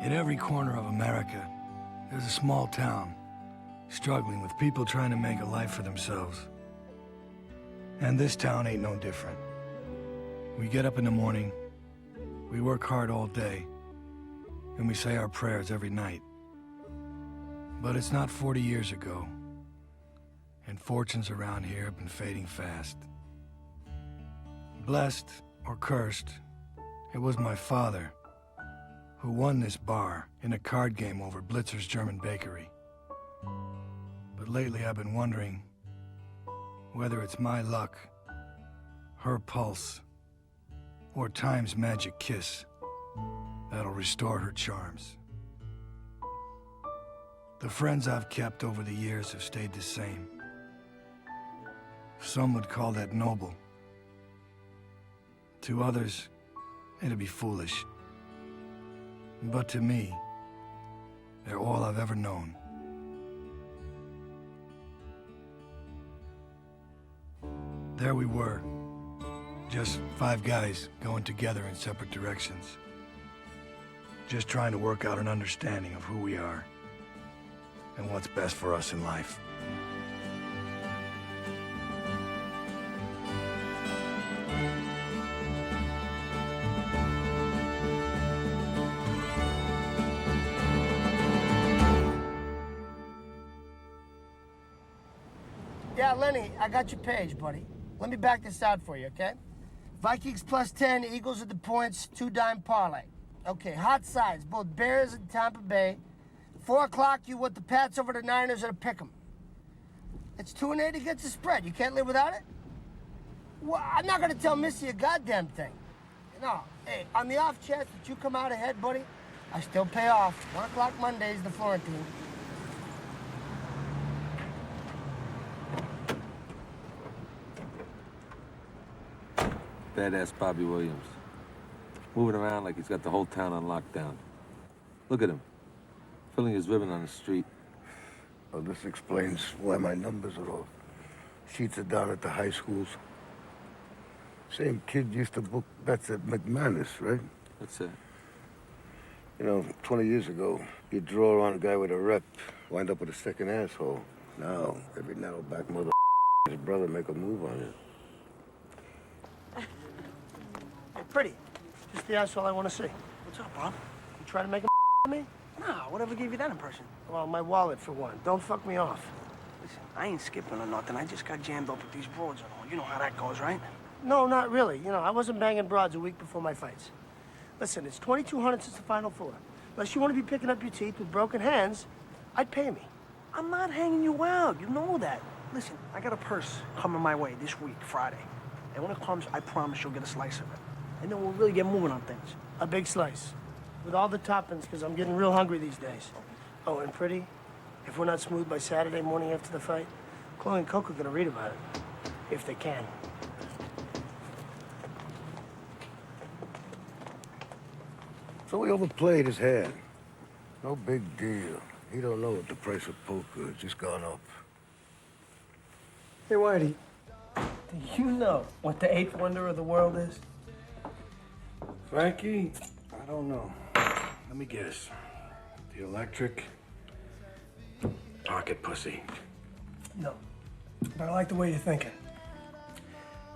In every corner of America, there's a small town struggling with people trying to make a life for themselves. And this town ain't no different. We get up in the morning, we work hard all day, and we say our prayers every night. But it's not 40 years ago, and fortunes around here have been fading fast. Blessed or cursed, it was my father who won this bar in a card game over Blitzer's German Bakery. But lately I've been wondering whether it's my luck, her pulse, or time's magic kiss that'll restore her charms. The friends I've kept over the years have stayed the same. Some would call that noble. To others, it'd be foolish. But to me, they're all I've ever known. There we were, just 5 guys going together in separate directions. Just trying to work out an understanding of who we are and what's best for us in life. Yeah, Lenny, I got your page, buddy. Let me back this out for you, okay? Vikings plus 10, Eagles at the points, 2-dime parlay. Okay, hot sides, both Bears and Tampa Bay. 4 o'clock, you want the Pats over the Niners or the Pick'em. It's 2-8 against the spread. You can't live without it? Well, I'm not gonna tell Missy a goddamn thing. No, hey, on the off chance that you come out ahead, buddy, I still pay off. 1 o'clock Mondays, the Florentine. Badass Bobby Williams. Moving around like he's got the whole town on lockdown. Look at him, filling his ribbon on the street. Well, this explains why my numbers are off. Sheets are down at the high schools. Same kid used to book bets at McManus, right? That's it. You know, 20 years ago, you'd draw on a guy with a rep, wind up with a second asshole. Now, every narrow-back mother his brother make a move on you. Hey, pretty. Just the asshole I want to see. What's up, Bob? You try to make a me? Nah, whatever gave you that impression? Well, my wallet, for one. Don't fuck me off. Listen, I ain't skipping or nothing. I just got jammed up with these broads and all. You know how that goes, right? No, not really. You know, I wasn't banging broads a week before my fights. Listen, it's 2,200 since the Final Four. Unless you want to be picking up your teeth with broken hands, I'd pay me. I'm not hanging you out. You know that. Listen, I got a purse coming my way this week, Friday. And when it comes, I promise you'll get a slice of it. And then we'll really get moving on things. A big slice. With all the toppings, because I'm getting real hungry these days. Oh, and pretty, if we're not smooth by Saturday morning after the fight, Chloe and Coke are going to read about it. If they can. So he overplayed his hand. No big deal. He don't know what the price of poker has just gone up. Hey, Whitey, do you know what the 8th wonder of the world is? Frankie, I don't know. Let me guess. The electric pocket pussy. No, but I like the way you're thinking.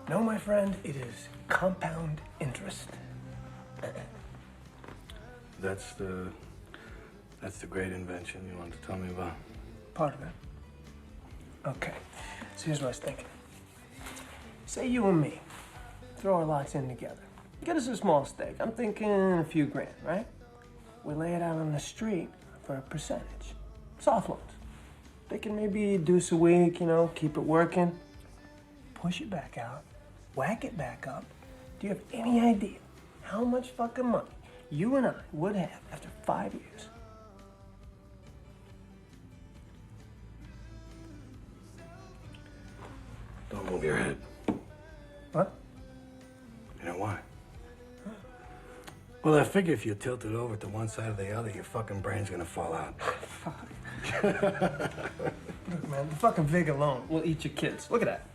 No, my friend, it is compound interest. That's the great invention you wanted to tell me about. Part of it. Okay, so here's what I was thinking. Say you and me throw our lots in together. Get us a small stake. I'm thinking a few grand, right? We lay it out on the street for a percentage. Soft loans. They can maybe deuce a week, you know, keep it working. Push it back out. Whack it back up. Do you have any idea how much fucking money you and I would have after 5 years? Don't move your head. What? You know why? Well, I figure if you tilt it over to one side or the other, your fucking brain's gonna fall out. Look, man, the fucking vig alone will eat your kids. Look at that.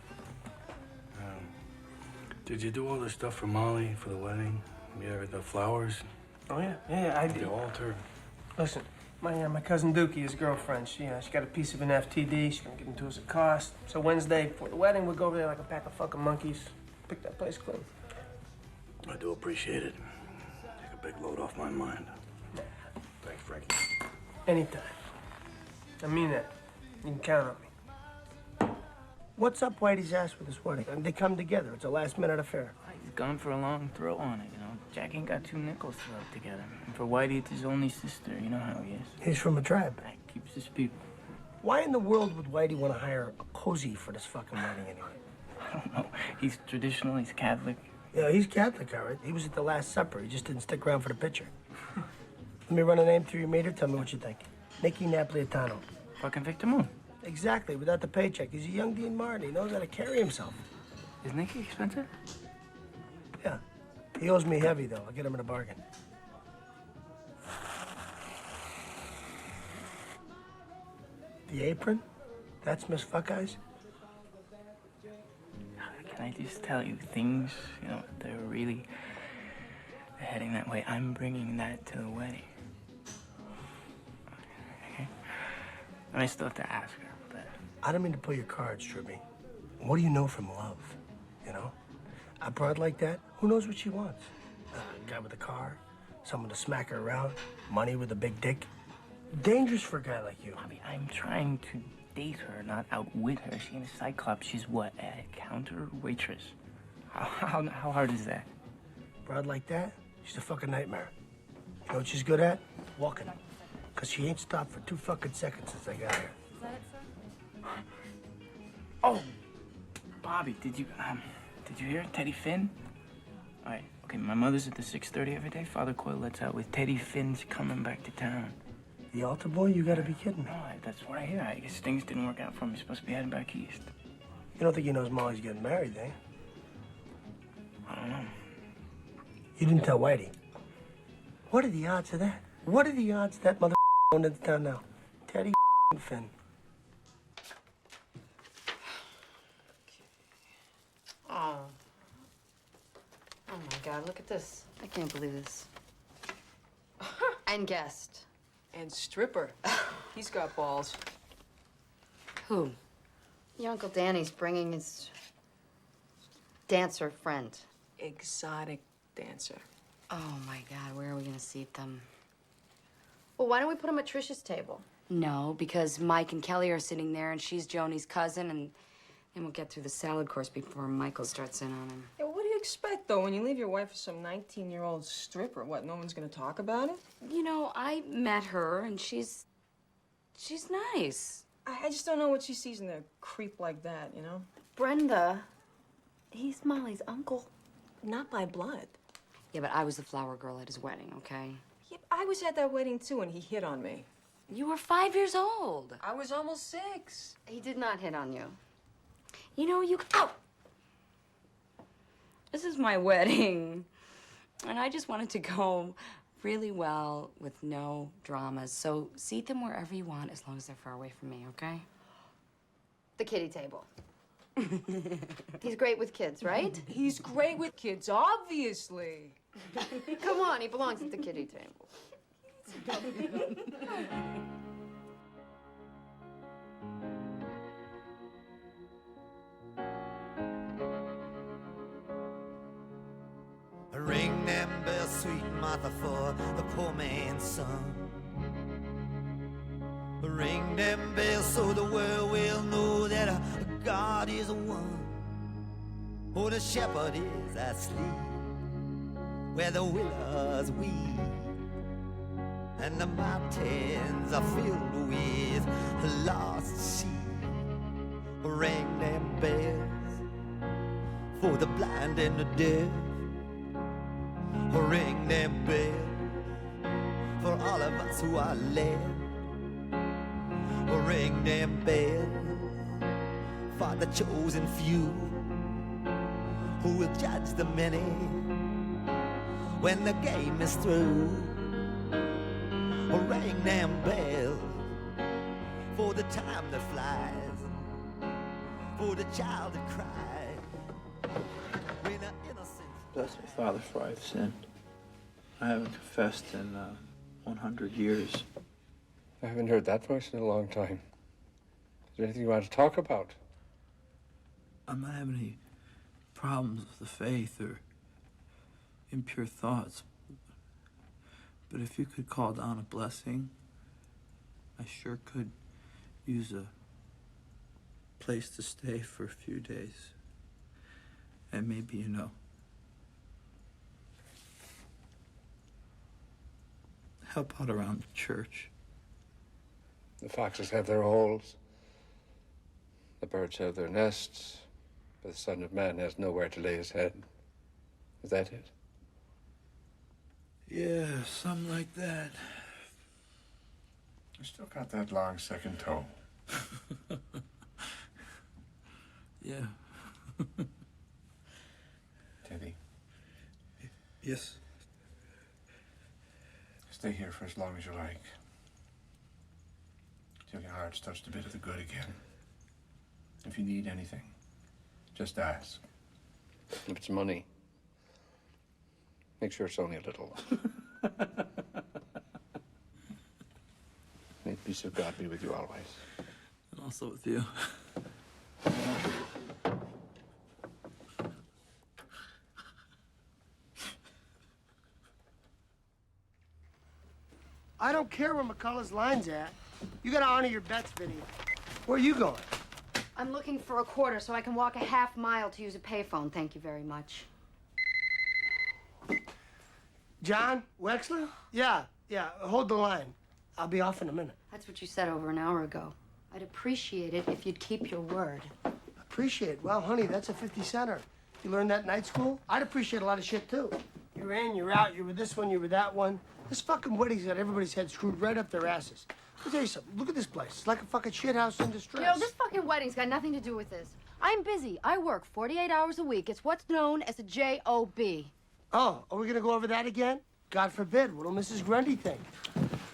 Did you do all the stuff for Molly for the wedding? Yeah, the flowers, Oh, yeah, I the did. altar. Listen, my cousin Dookie, his girlfriend, she got a piece of an FTD. She's gonna give them to us at cost. So Wednesday, before the wedding, we'll go over there like a pack of fucking monkeys. Pick that place clean. I do appreciate it. Take a big load off my mind. Thanks, Frankie. Anytime. I mean that. You can count on me. What's up Whitey's ass with this wedding? They come together. It's a last-minute affair. He's gone for a long throw on it, you know. Jack ain't got two nickels to rub together. And for Whitey, it's his only sister. You know how he is. He's from a tribe. He keeps his people. Why in the world would Whitey want to hire a cozy for this fucking wedding anyway? I don't know. He's traditional, he's Catholic. Yeah, he's Catholic, all right. He was at the Last Supper. He just didn't stick around for the picture. Let me run a name through your meter. Tell me what you think. Nicky Napolitano. Fucking Victor Moon. Exactly, without the paycheck. He's a young Dean Martin. He knows how to carry himself. Is Nicky expensive? Yeah. He owes me heavy, though. I'll get him in a bargain. The apron? That's Miss Fuck-Eyes? Can I just tell you things, you know, they're really heading that way. I'm bringing that to the wedding. Okay? I still have to ask her, but... I don't mean to pull your cards, Truby. What do you know from love, you know? A broad like that, who knows what she wants? A guy with a car, someone to smack her around, money with a big dick. Dangerous for a guy like you. Bobby, I'm trying to date her, not outwit her. She ain't a Cyclops. She's what, a counter waitress? How hard is that? Broad like that, she's a fucking nightmare. You know what she's good at? Walking. Because she ain't stopped for 2 fucking seconds since I got here. Oh, Bobby, did you hear Teddy Finn? All right, okay, my mother's at the 6:30 every day. Father Coyle lets out with Teddy Finn's coming back to town. The altar boy? You gotta be kidding me. No, that's what I hear. I guess things didn't work out for him. He's supposed to be heading back east. You don't think he knows Molly's getting married, eh? I don't know. You didn't tell Whitey. What are the odds of that? What are the odds that mother going into town now? Teddy Finn. Oh. Oh my God, look at this. I can't believe this. And guest. And stripper. He's got balls. Who? Your Uncle Danny's bringing his dancer friend. Exotic dancer. Oh my God, where are we gonna seat them? Well, why don't we put them at Trish's table? No, because Mike and Kelly are sitting there and she's Joni's cousin and then we'll get through the salad course before Michael starts in on him. Yeah, what do you expect, though, when you leave your wife for some 19-year-old stripper? What, no one's gonna talk about it? You know, I met her and she's nice. I just don't know what she sees in a creep like that, you know? Brenda, he's Molly's uncle. Not by blood. Yeah, but I was the flower girl at his wedding, okay? Yeah, I was at that wedding, too, and he hit on me. You were 5 years old. I was almost 6. He did not hit on you. You know, ow! This is my wedding. And I just want it to go really well with no dramas. So seat them wherever you want as long as they're far away from me, okay? The kiddie table. He's great with kids, right? He's great with kids, obviously. Come on, he belongs at the kiddie table. Ring them bells, sweet Martha, for the poor man's son. Ring them bells so the world will know that God is one. Oh, the shepherd is asleep where the willows weep, and the mountains are filled with lost sheep. Ring them bells for the blind and the deaf. Ring them bells for all of us who are left. Ring them bells for the chosen few who will judge the many when the game is through. Ring them bells for the time that flies, for the child that cries when an innocent... Bless me, Father, for I have sinned. I haven't confessed in 100 years. I haven't heard that voice in a long time. Is there anything you want to talk about? I'm not having any problems with the faith or impure thoughts. But if you could call down a blessing, I sure could use a place to stay for a few days. And maybe, help out around the church. The foxes have their holes. The birds have their nests. But the Son of Man has nowhere to lay his head. Is that it? Yeah, something like that. You still got that long second toe. Yeah. Teddy, Yes. stay here for as long as you like. Till your heart's touched a bit of the good again. If you need anything, just ask. If it's money, make sure it's only a little. May the peace of God be with you always. And also with you. I don't care where McCullough's line's at. You gotta honor your bets, Vinny. Where are you going? I'm looking for a quarter so I can walk a half mile to use a payphone. Thank you very much. John Wexler? Yeah. Hold the line. I'll be off in a minute. That's what you said over an hour ago. I'd appreciate it if you'd keep your word. Appreciate it. Well, honey, that's a 50-center. You learned that in night school? I'd appreciate a lot of shit, too. You're in, you're out, you're with this one, you're with that one. This fucking wedding's got everybody's head screwed right up their asses. Let me tell you something. Look at this place. It's like a fucking shithouse in distress. Yo, this fucking wedding's got nothing to do with this. I'm busy. I work 48 hours a week. It's what's known as a J-O-B. Oh, are we gonna go over that again? God forbid. What'll Mrs. Grundy think?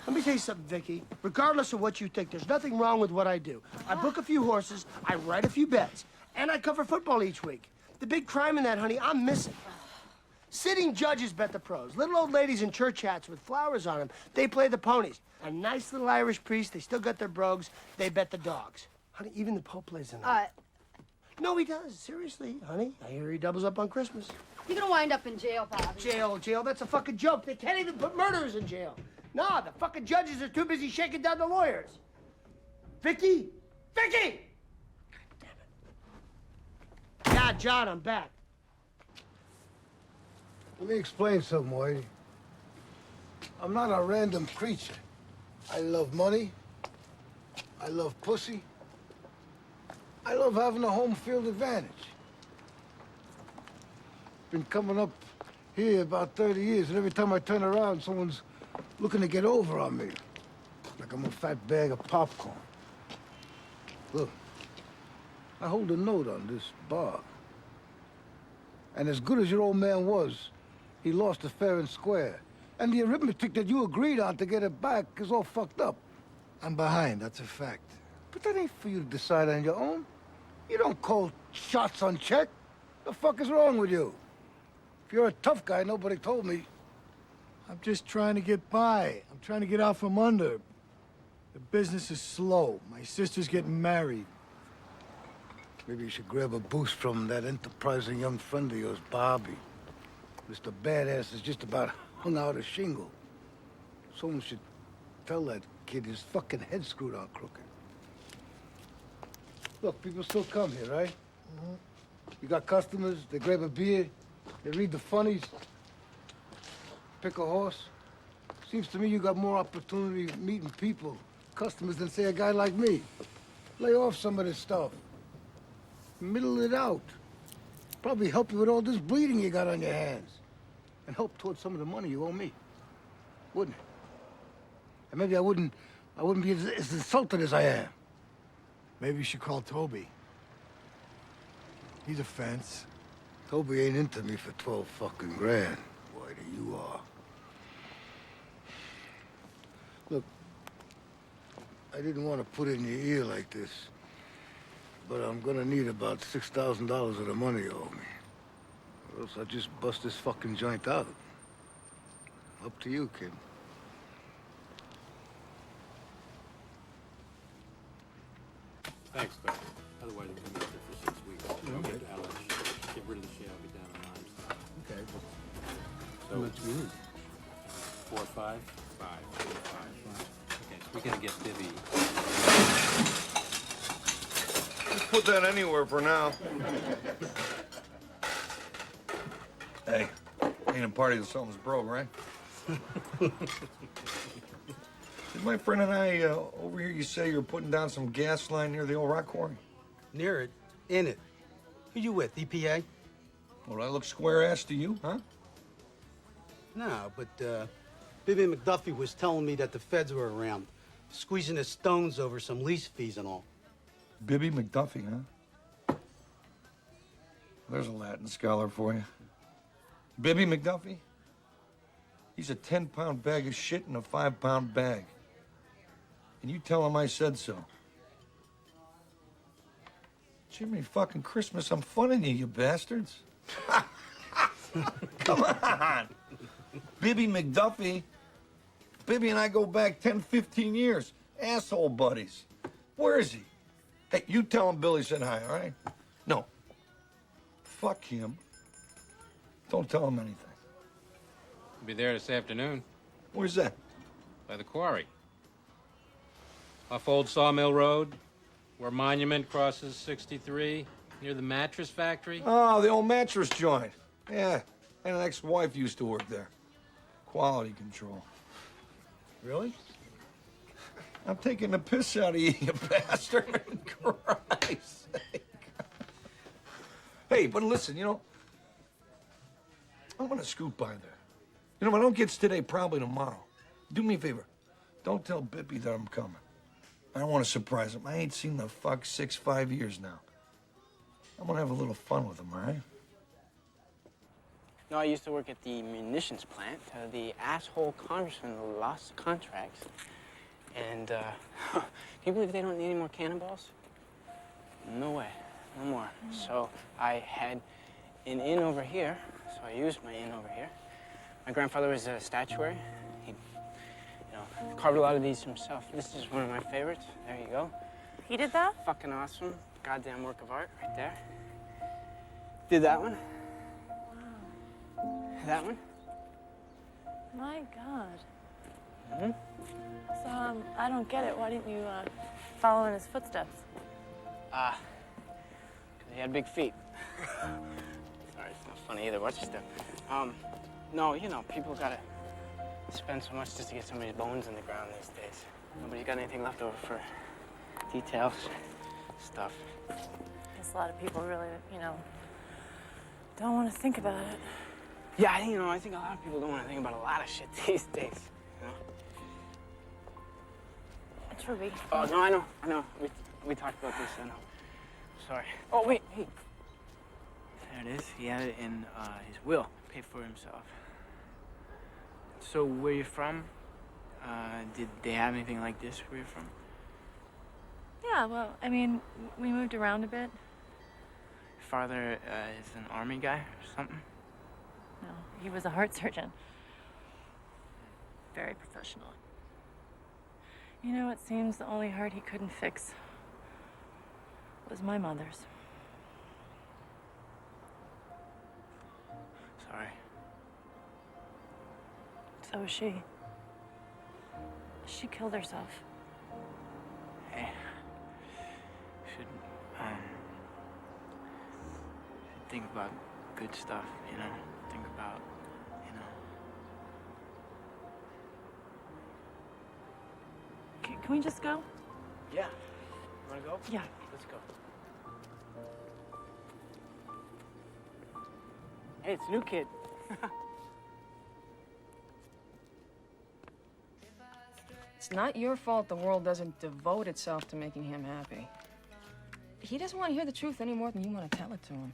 Let me tell you something, Vicky. Regardless of what you think, there's nothing wrong with what I do. I book a few horses, I write a few bets, and I cover football each week. The big crime in that, honey, I'm missing. Sitting judges bet the pros. Little old ladies in church hats with flowers on them, they play the ponies. A nice little Irish priest, they still got their brogues, they bet the dogs. Honey, even the Pope plays in that. No, he does. Seriously, honey. I hear he doubles up on Christmas. You're gonna wind up in jail, Bobby. Jail, that's a fucking joke. They can't even put murderers in jail. Nah, the fucking judges are too busy shaking down the lawyers. Vicky! Vicky! God damn it. Yeah, John, I'm back. Let me explain something, Whitey. I'm not a random creature. I love money. I love pussy. I love having a home field advantage. Been coming up here about 30 years, and every time I turn around, someone's looking to get over on me. Like I'm a fat bag of popcorn. Look, I hold a note on this bar. And as good as your old man was, he lost it fair and square. And the arithmetic that you agreed on to get it back is all fucked up. I'm behind, that's a fact. But that ain't for you to decide on your own. You don't call shots on check. The fuck is wrong with you? If you're a tough guy, nobody told me. I'm just trying to get by. I'm trying to get out from under. The business is slow. My sister's getting married. Maybe you should grab a boost from that enterprising young friend of yours, Bobby. Mr. Badass is just about hung out a shingle. Someone should tell that kid his fucking head screwed on crooked. Look, people still come here, right? Mm-hmm. You got customers, they grab a beer, they read the funnies, pick a horse. Seems to me you got more opportunity meeting people, customers, than, say, a guy like me. Lay off some of this stuff. Middle it out. Probably help you with all this bleeding you got on your hands. And help towards some of the money you owe me. Wouldn't it? And maybe I wouldn't be as insulted as I am. Maybe you should call Toby. He's a fence. Toby ain't into me for 12 fucking grand. Whitey, you are. Look, I didn't want to put it in your ear like this, but I'm gonna need about $6,000 of the money you owe me. Or else I'll just bust this fucking joint out. Up to you, kid. Thanks, but otherwise we'll come out there for 6 weeks. Okay. Get rid of the shit, I'll be down on limestone. Okay, but So how much do you need? 4 or 5? 5. 4 or 5. Okay, so we gotta get Bibby. Just put that anywhere for now. Hey, ain't a party till something's broke, right? Did my friend and I over here, you say you're putting down some gas line near the old rock quarry? Near it? In it? Who you with, EPA? Well, do I look square-ass to you, huh? No, but Bibby McDuffie was telling me that the feds were around, squeezing the stones over some lease fees and all. Bibby McDuffie, huh? There's a Latin scholar for you. Bibby McDuffie? He's a 10-pound bag of shit in a 5-pound bag. And you tell him I said so. Jiminy fucking Christmas, I'm funning you, you bastards. Come on. Bibby McDuffie. Bibby and I go back 10, 15 years. Asshole buddies. Where is he? Hey, you tell him Billy said hi, all right? No. Fuck him. Don't tell him anything. We'll be there this afternoon. Where's that? By the quarry. Off Old Sawmill Road, where Monument crosses 63, near the mattress factory. Oh, the old mattress joint. Yeah, and an ex-wife used to work there. Quality control. Really? I'm taking the piss out of you, you bastard. Christ's sake. Hey, but listen, you know, I'm gonna scoot by there. You know, if I don't get today, probably tomorrow. Do me a favor. Don't tell Bippy that I'm coming. I don't want to surprise him. I ain't seen the fuck 5 years now. I'm gonna have a little fun with him, all right? No, I used to work at the munitions plant. The asshole congressman lost contracts. And, can you believe they don't need any more cannonballs? No way, no more. So I had an inn over here, so I used my inn over here. My grandfather was a statuary. He, carved a lot of these himself. This is one of my favorites. There you go. He did that? Fucking awesome. Goddamn work of art right there. Did that one. That one. My God. Mm-hmm. So, I don't get it. Why didn't you follow in his footsteps? Because he had big feet. Sorry, it's not funny either. Watch your step. No, people gotta spend so much just to get somebody's bones in the ground these days. Nobody's got anything left over for details, stuff. I guess a lot of people really, don't want to think about it. Yeah, I think a lot of people don't want to think about a lot of shit these days, It's Ruby. Oh, no, I know. We talked about this, I know. Sorry. Oh, wait, hey. There it is. He had it in his will. Paid for himself. So, where you from? Did they have anything like this where you're from? Yeah, well, we moved around a bit. Your father is an army guy or something? No, he was a heart surgeon. Very professional. It seems the only heart he couldn't fix was my mother's. Sorry. So was she. She killed herself. Hey. Should think about good stuff, Think about, Can we just go? Yeah. You wanna go? Yeah. Let's go. Hey, it's a new kid. It's not your fault the world doesn't devote itself to making him happy. He doesn't want to hear the truth any more than you want to tell it to him.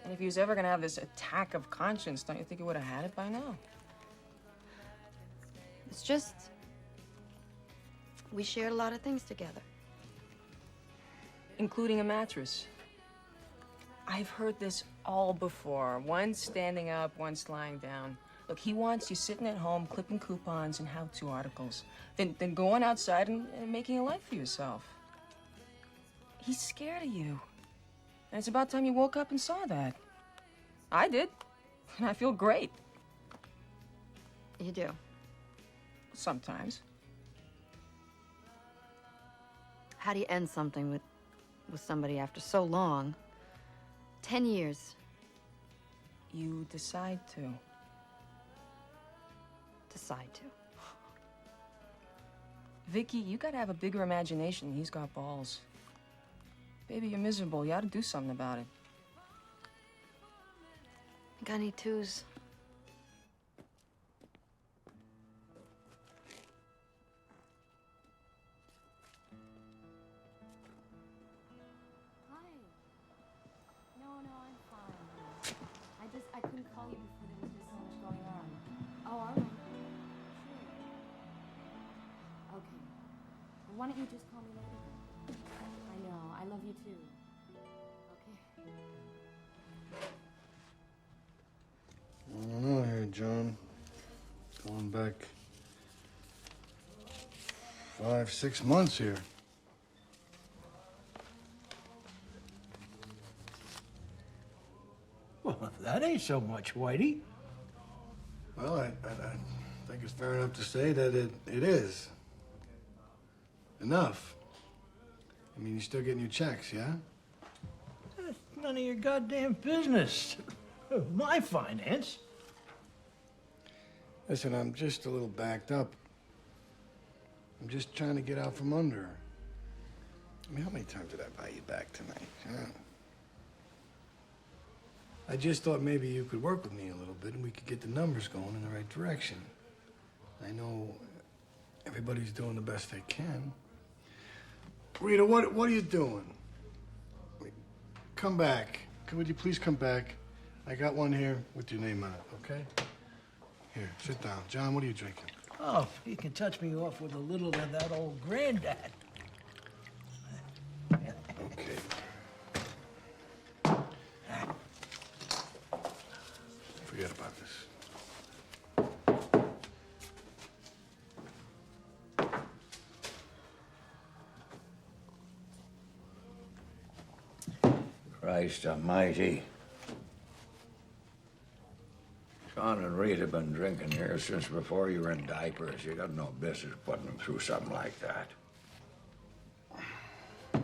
And if he was ever going to have this attack of conscience, don't you think he would have had it by now? It's just... we shared a lot of things together. Including a mattress. I've heard this all before. One standing up, one's lying down. Look, he wants you sitting at home, clipping coupons and how-to articles. Then going outside and making a life for yourself. He's scared of you. And it's about time you woke up and saw that. I did. And I feel great. You do? Sometimes. How do you end something with somebody after so long? 10 years. You decide to. Decide to. Vicky, you gotta have a bigger imagination than he's got balls. Baby, you're miserable. You ought to do something about it. I got any twos? Hi. No, I'm fine. I couldn't call you before there was just so much going on. Oh, all right. Sure. Okay. Well, why don't you just call me later? I know. I love you too. Okay. I don't know here, John. Going back 5, 6 months here. Well, that ain't so much, Whitey. Well, I think it's fair enough to say that it is. Enough. I mean, you're still getting your checks, yeah? That's none of your goddamn business. My finance. Listen, I'm just a little backed up. I'm just trying to get out from under her. I mean, how many times did I buy you back tonight? Huh? I just thought maybe you could work with me a little bit and we could get the numbers going in the right direction. I know everybody's doing the best they can. Rita, what are you doing? Come back. Would you please come back? I got one here with your name on it, okay? Here, sit down. John, what are you drinking? Oh, you can touch me off with a little of that old granddad. Okay. Forget about this. Christ almighty. Sean and Rita have been drinking here since before you were in diapers. You got no business putting them through something like that. The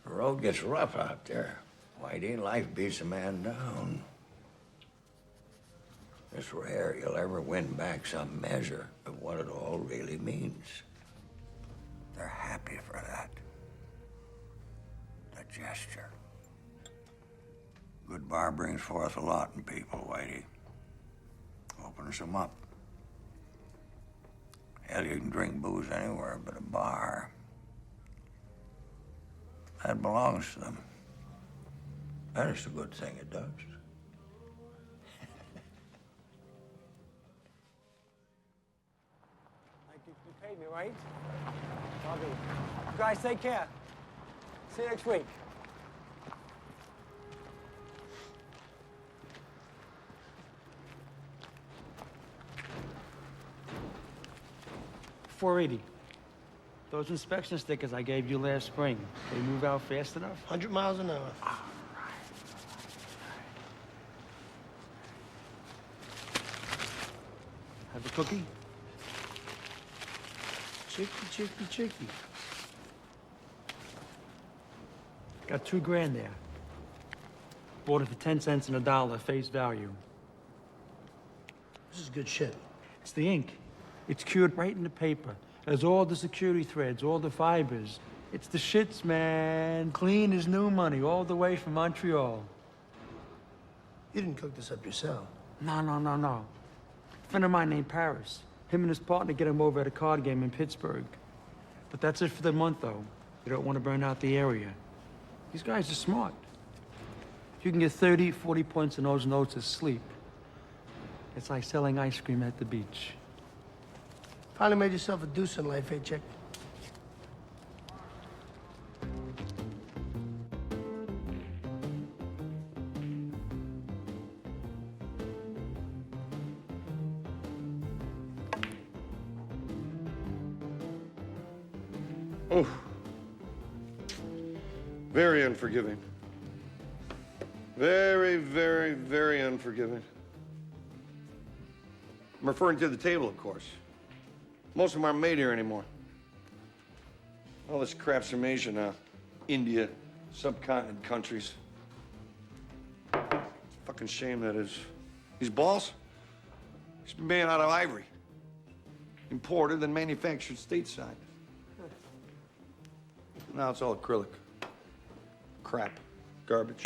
road gets rough out there. Whitey, life beats a man down. It's rare you'll ever win back some measure of what it all really means. They're happy for that. The gesture. Good bar brings forth a lot in people, Whitey. Opens them up. Hell, you can drink booze anywhere but a bar. That belongs to them. And it's a good thing it does. You paid me, right? I'll do. You guys take care. See you next week. $480. Those inspection stickers I gave you last spring, they move out fast enough? 100 miles an hour. Have a cookie? Cheeky. Got $2 grand there. Bought it for 10 cents and $1 face value. This is good shit. It's the ink. It's cured right in the paper. There's all the security threads, all the fibers. It's the shits, man. Clean as new money, all the way from Montreal. You didn't cook this up yourself. No. A friend of mine named Paris. Him and his partner get him over at a card game in Pittsburgh. But that's it for the month, though. You don't want to burn out the area. These guys are smart. You can get 30, 40 points in those notes as sleep. It's like selling ice cream at the beach. Finally made yourself a deuce in life, eh, chick? Very unforgiving. Very, very, very unforgiving. I'm referring to the table, of course. Most of them aren't made here anymore. All this crap's from Asia now. India, subcontinent countries. It's a fucking shame, that is. These balls, it's been made out of ivory. Imported and manufactured stateside. Now it's all acrylic. Crap. Garbage.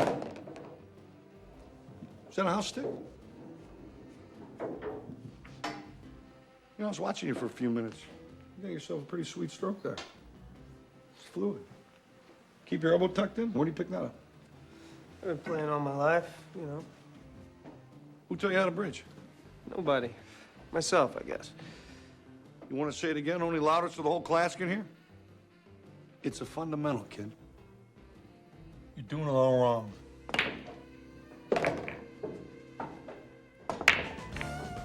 Is that a house stick? You know, I was watching you for a few minutes. You got yourself a pretty sweet stroke there. It's fluid. Keep your elbow tucked in? Where do you pick that up? I've been playing all my life, you know. Who taught you how to bridge? Nobody. Myself, I guess. You want to say it again, only louder so the whole class can hear? It's a fundamental, kid. You're doing it all wrong.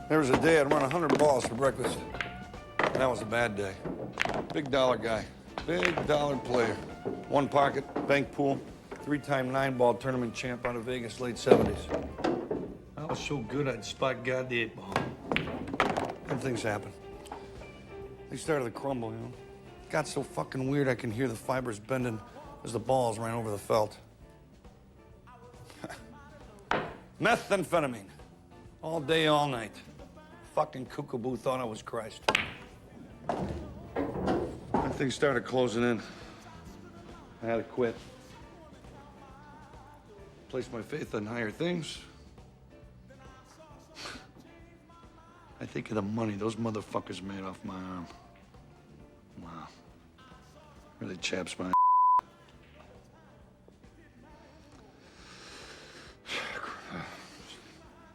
There was a day I'd run 100 balls for breakfast. That was a bad day. Big dollar guy. Big dollar player. One pocket, bank pool, 3-time 9-ball tournament champ out of Vegas, late 70s. I was so good I'd spot God the 8-ball. Then things happen. They started to crumble, you know. It got so fucking weird I can hear the fibers bending as the balls ran over the felt. Methamphetamine. All day, all night. Fucking Kookaboo thought I was Christ. When things started closing in, I had to quit. Place my faith on higher things. I think of the money those motherfuckers made off my arm. Wow. Really chaps my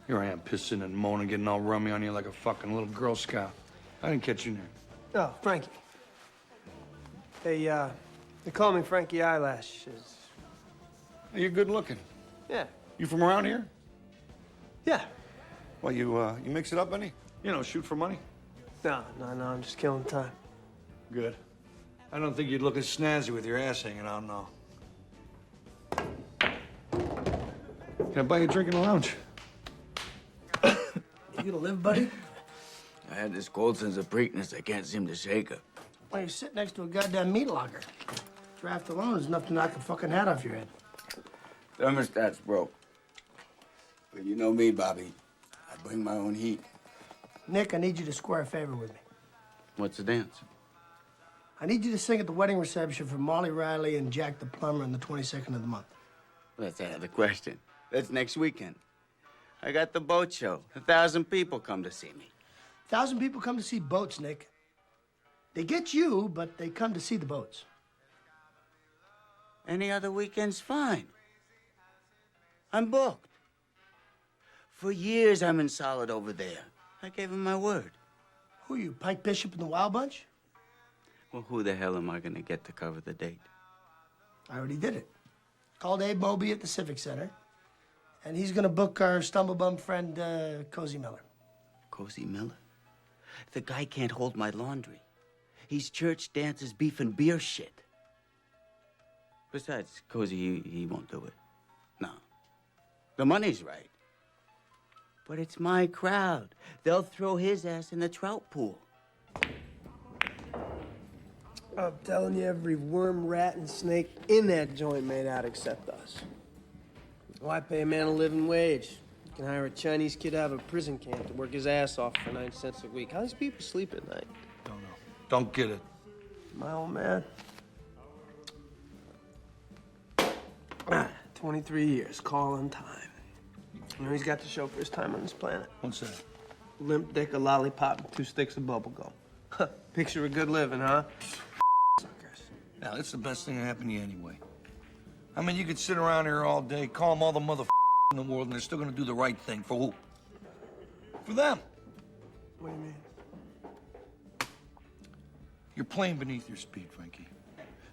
Here I am pissing and moaning, getting all rummy on you like a fucking little Girl Scout. I didn't catch you there. Oh, Frankie. They call me Frankie Eyelashes. You're good looking. Yeah. You from around here? Yeah. Well, you mix it up any? You know, shoot for money? No, I'm just killing time. Good. I don't think you'd look as snazzy with your ass hanging out, no. Can I buy you a drink in the lounge? You gonna live, buddy? I had this cold sense of Preakness I can't seem to shake her. Well, you sit next to a goddamn meat locker. Draft alone is enough to knock a fucking hat off your head. Thermostat's broke. But you know me, Bobby. I bring my own heat. Nick, I need you to square a favor with me. What's the dance? I need you to sing at the wedding reception for Molly Riley and Jack the Plumber on the 22nd of the month. That's out of the question. That's next weekend. I got the boat show. 1,000 people come to see me. 1,000 people come to see boats, Nick. They get you, but they come to see the boats. Any other weekend's fine. I'm booked. For years, I'm in solid over there. I gave him my word. Who are you, Pike Bishop and the Wild Bunch? Well, who the hell am I gonna get to cover the date? I already did it. Called Abe Moby at the Civic Center. And he's gonna book our stumblebum friend, Cozy Miller. Cozy Miller? The guy can't hold my laundry. He's church dances, beef and beer shit. Besides, Cozy, he won't do it. No. The money's right. But it's my crowd. They'll throw his ass in the trout pool. I'm telling you, every worm, rat, and snake in that joint made out except us. Why pay a man a living wage? You can hire a Chinese kid out of a prison camp to work his ass off for 9 cents a week. How does people sleep at night? Don't know. Don't get it. My old man. 23 years, calling time. You know, he's got the show for his time on this planet. What's that? Limp dick, a lollipop, and 2 sticks of bubble gum. Picture of good living, huh? Now, it's the best thing that happened to you anyway. I mean, you could sit around here all day, call them all the mother in the world, and they're still gonna do the right thing. For who? For them. What do you mean? You're playing beneath your speed, Frankie.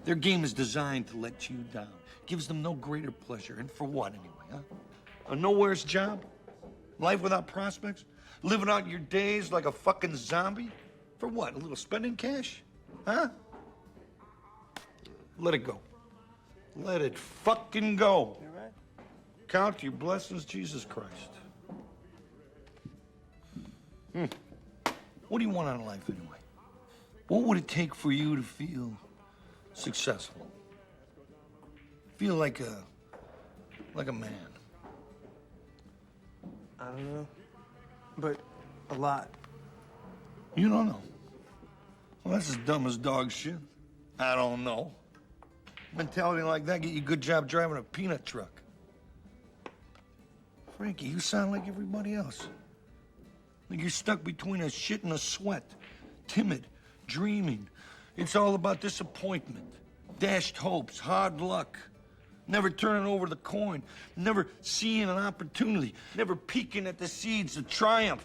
Their game is designed to let you down. Gives them no greater pleasure. And for what, anyway, huh? A nowhere's job? Life without prospects? Living out your days like a fucking zombie? For what, a little spending cash? Huh? Let it go. Let it fucking go. You're right. Count your blessings, Jesus Christ. What do you want out of life anyway? What would it take for you to feel successful? Feel like a man? I don't know. But a lot. You don't know? Well, that's as dumb as dog shit. I don't know. Mentality like that get you a good job driving a peanut truck. Frankie, you sound like everybody else. Like you're stuck between a shit and a sweat. Timid, dreaming. It's all about disappointment. Dashed hopes, hard luck. Never turning over the coin. Never seeing an opportunity. Never peeking at the seeds of triumph.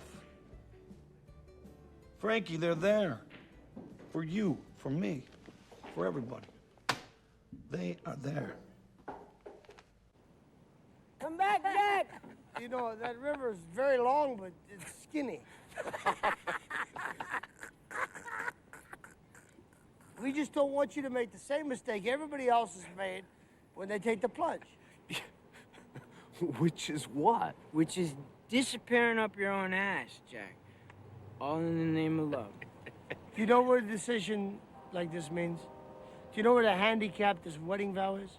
Frankie, they're there. For you, for me, for everybody. They are there. Come back, Jack! You know, that river is very long, but it's skinny. We just don't want you to make the same mistake everybody else has made when they take the plunge. Which is what? Which is disappearing up your own ass, Jack. All in the name of love. Do you know what a decision like this means? Do you know what a handicap this wedding vow is?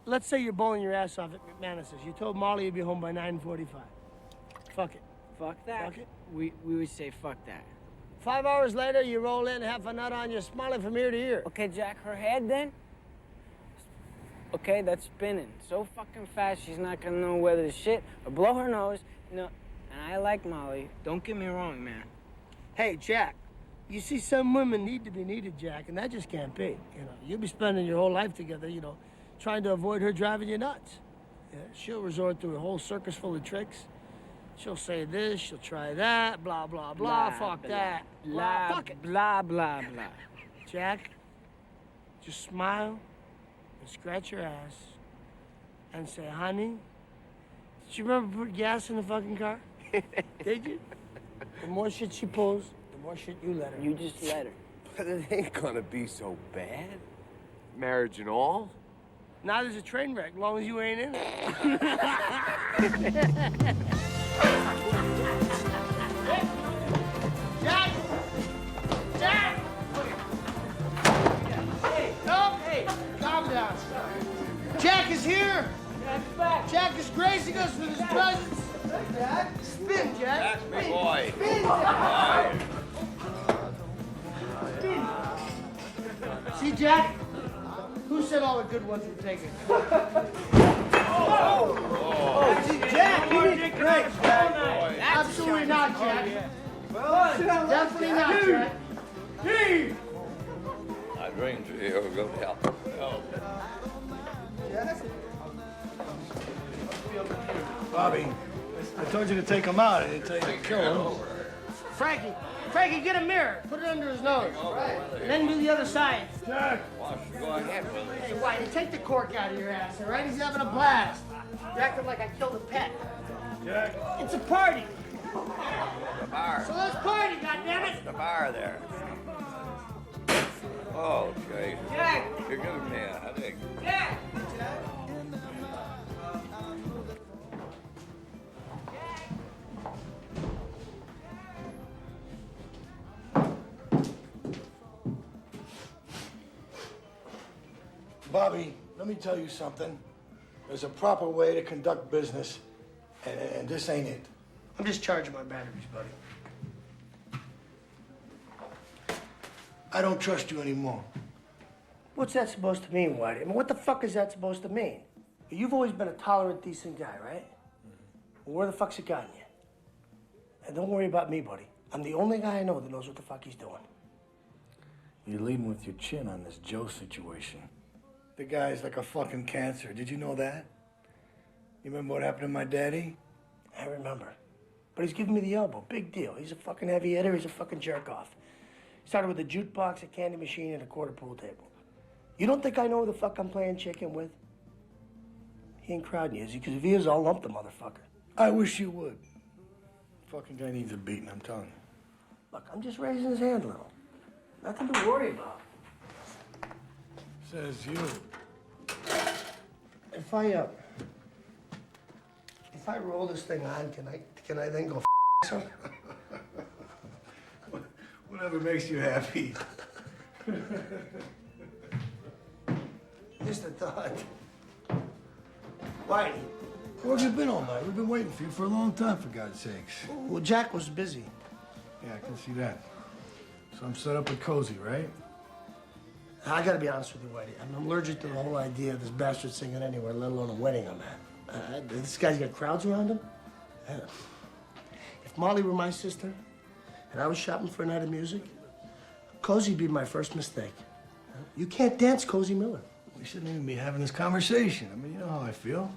Let's say you're bowling your ass off at McManus's. You told Molly you'd be home by 9:45. Fuck it. Fuck that? Fuck it. We would say fuck that. 5 hours later, you roll in, half a nut on you, smiling from ear to ear. Okay, Jack, her head then? Okay, that's spinning so fucking fast she's not gonna know whether to shit or blow her nose. No, and I like Molly. Don't get me wrong, man. Hey, Jack, you see, some women need to be needed, Jack, and that just can't be. You know, you'll be spending your whole life together, you know, trying to avoid her driving you nuts. Yeah, she'll resort to a whole circus full of tricks. She'll say this, she'll try that, blah, blah, blah, fuck that. Blah, fuck it. blah, blah, blah. Jack, just smile and scratch your ass and say, honey, did you remember putting gas in the fucking car? Did you? The more shit she pulls, the more shit you let her. You just let her. But it ain't gonna be so bad. Marriage and all. Now there's a train wreck, as long as you ain't in it. Jack! Jack! Hey, no! Hey, calm down. Jack is here! Jack's back. Jack is gracing us with his presence. Jack, spin, Jack. That's me, boy. Spin, Jack. Spin. See, Jack? Who said all the good ones were taken? Jack, you did great, Jack. Absolutely not, Jack. Definitely not, Jack. Hey! My dreams are here. Go to hell. Bobby, I told you to take him out. I didn't tell you to kill him. Frankie, get a mirror. Put it under his nose. Right. And then do the other side. Jack. Go ahead with it. Hey, why? Take the cork out of your ass, all right? He's having a blast. You're acting like I killed a pet. Jack. It's a party. The bar. So let's party, goddammit. The bar there. Oh, okay. Jack. You're giving me a headache. Jack. Bobby, let me tell you something. There's a proper way to conduct business, and this ain't it. I'm just charging my batteries, buddy. I don't trust you anymore. What's that supposed to mean, Whitey? I mean, what the fuck is that supposed to mean? You've always been a tolerant, decent guy, right? Well, where the fuck's it gotten you? And don't worry about me, buddy. I'm the only guy I know that knows what the fuck he's doing. You're leading with your chin on this Joe situation. The guy's like a fucking cancer. Did you know that? You remember what happened to my daddy? I remember. But he's giving me the elbow. Big deal. He's a fucking heavy hitter. He's a fucking jerk-off. Started with a jukebox, a candy machine, and a quarter pool table. You don't think I know who the fuck I'm playing chicken with? He ain't crowding you, is he? Because if he is, I'll lump the motherfucker. I wish you would. Fucking guy needs a beating, I'm telling you. Look, I'm just raising his hand a little. Nothing to worry about. Says you. If I roll this thing on, can I then go f some? Whatever makes you happy. Just a thought. Whitey. Where have you been all night? We've been waiting for you for a long time, for God's sakes. Well, Jack was busy. Yeah, I can see that. So I'm set up with Cozy, right? I gotta be honest with you, Whitey. I'm allergic to the whole idea of this bastard singing anywhere, let alone a wedding I'm at. This guy's got crowds around him. If Molly were my sister and I was shopping for a night of music, Cozy'd be my first mistake. You can't dance Cozy Miller. We shouldn't even be having this conversation. I mean, you know how I feel.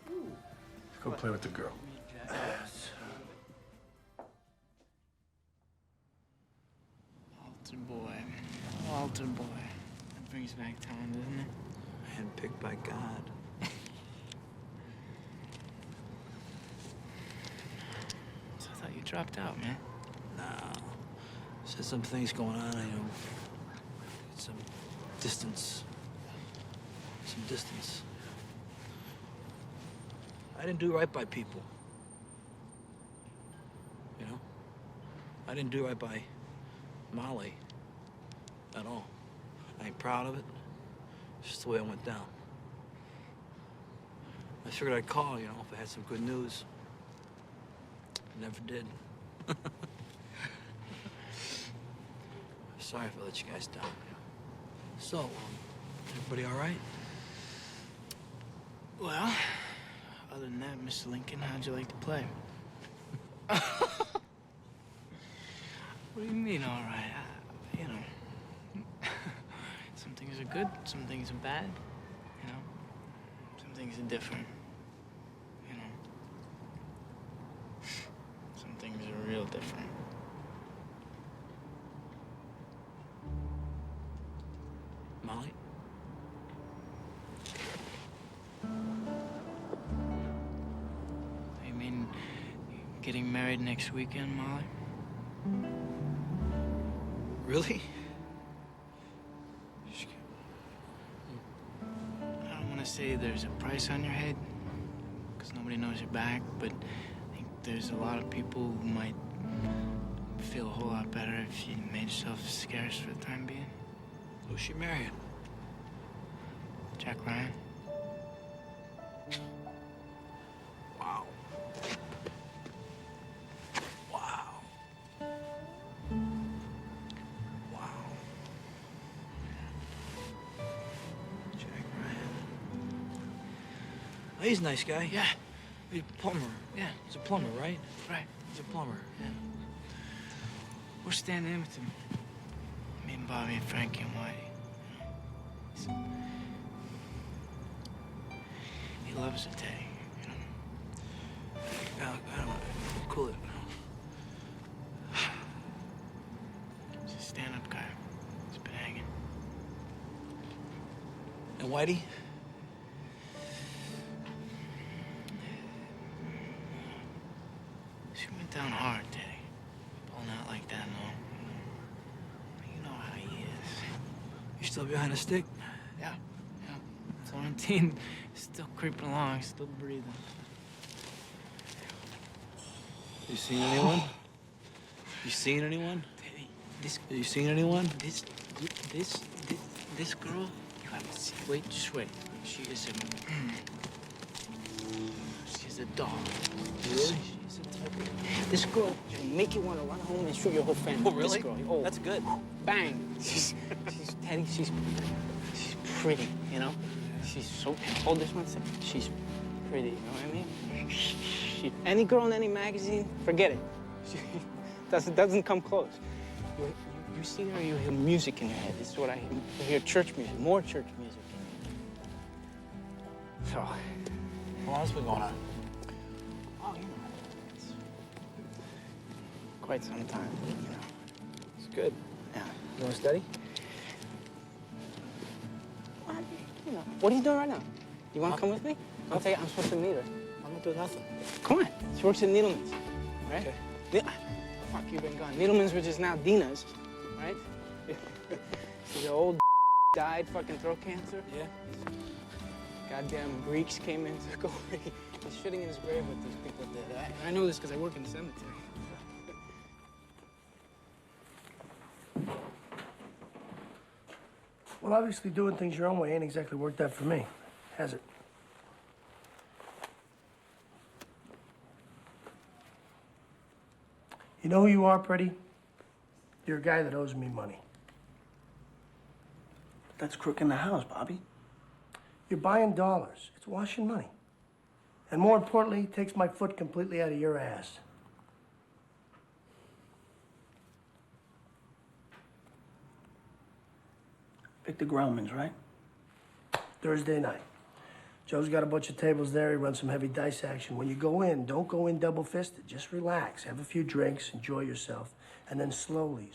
Let's go play with the girl. Altar boy. Altar boy. That brings back time, doesn't it? Handpicked by God. So I thought you dropped out, man. No. There's some things going on, some distance. Some distance. I didn't do right by people. You know? I didn't do right by Molly at all. I ain't proud of it. It's just the way it went down. I figured I'd call, you know, if I had some good news. I never did. Sorry if I let you guys down. So, everybody all right? Well, other than that, Mr. Lincoln, how'd you like to play? What do you mean, all right? You know, some things are good, some things are bad, you know? Some things are different, you know? Some things are real different. Molly? You mean getting married next weekend, Molly? Really? I don't want to say there's a price on your head, because nobody knows your back, but I think there's a lot of people who might feel a whole lot better if you made yourself scarce for the time being. Who's she marrying? Jack Ryan. Wow. Wow. Wow. Jack Ryan. Oh, he's a nice guy. Yeah. He's a plumber. Yeah. He's a plumber, right? Right. He's a plumber. Yeah. We're standing in with him. Me and Bobby and Frankie and Whitey. He loves it, Teddy, you know. I don't want to cool it. He's a stand-up guy. He's been hanging. And Whitey? She went down hard, Teddy. Pulling out like that, no. You know how he is. You still behind a stick? Yeah. Florentine is still creeping along, still breathing. You seen anyone? You seen anyone? Teddy, You seen anyone? this girl, you haven't seen. Wait, just wait. She is a, she's a doll. Really? She's a type of, this girl will make you want to run home and shoot your whole family. Oh, really? This girl, oh, That's good. bang. She's Teddy, she's pretty, you know? She's so, hold this one second. She's pretty, you know what I mean? Any girl in any magazine, forget it. She doesn't come close. You see her, you hear music in your head. This is what I hear. You hear church music, more church music. So, How long's been going on? oh, you know, it's quite some time, you know. It's good. Yeah. You want to study? Well, you know, what are you doing right now? You want to come with me? I'm supposed to meet her. I'm not doing nothing. Come on. She works at Needleman's, right? Okay. Fuck, you've been gone. Needleman's, which is now Dina's, right? She's an old died fucking throat cancer? Yeah. Goddamn Greeks came in, took over. He's shitting in his grave with these people did. I know this because I work in the cemetery. Well, obviously doing things your own way ain't exactly worked out for me, has it? You know who you are, Pretty? You're a guy that owes me money. That's crook in the house, Bobby. You're buying dollars. It's washing money. And more importantly, it takes my foot completely out of your ass. Pick the Gromans, right? Thursday night. Joe's got a bunch of tables there. He runs some heavy dice action. When you go in, don't go in double-fisted. Just relax, have a few drinks, enjoy yourself, and then slowly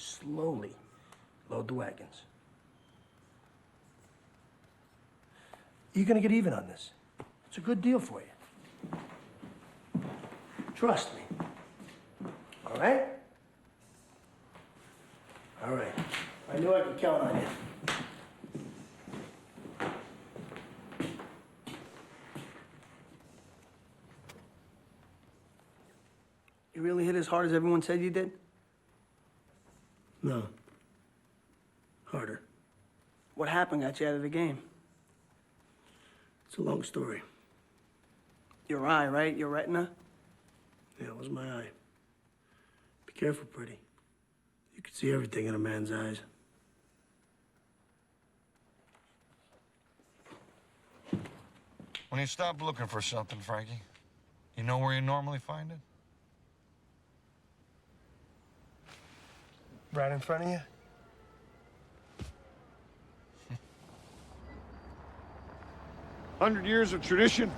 load the wagons. You're gonna get even on this. It's a good deal for you. Trust me. All right? All right. I knew I could count on you. You really hit as hard as everyone said you did? No. Harder. What happened got you out of the game? It's a long story. Your eye, right? Your retina? Yeah, it was my eye. Be careful, Pretty. You can see everything in a man's eyes. When you stop looking for something, Frankie, you know where you normally find it? Right in front of you? 100 years of tradition,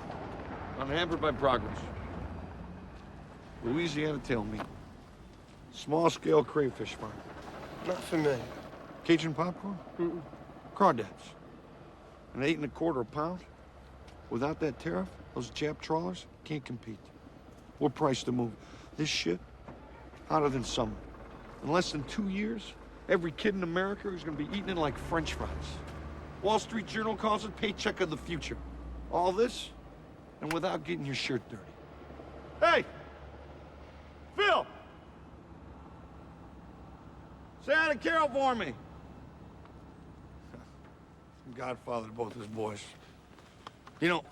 unhampered by progress. Louisiana tail meat. Small-scale crayfish farm. Not familiar. Cajun popcorn? Crawdads. An 8 1/4 a pound. Without that tariff, those Jap trawlers can't compete. We're priced to move. This shit, hotter than summer. In less than 2 years, every kid in America is gonna be eating it like French fries. Wall Street Journal calls it paycheck of the future. All this, and without getting your shirt dirty. Hey! Phil! Say hi to Carol for me. I'm godfather to both his boys. You know,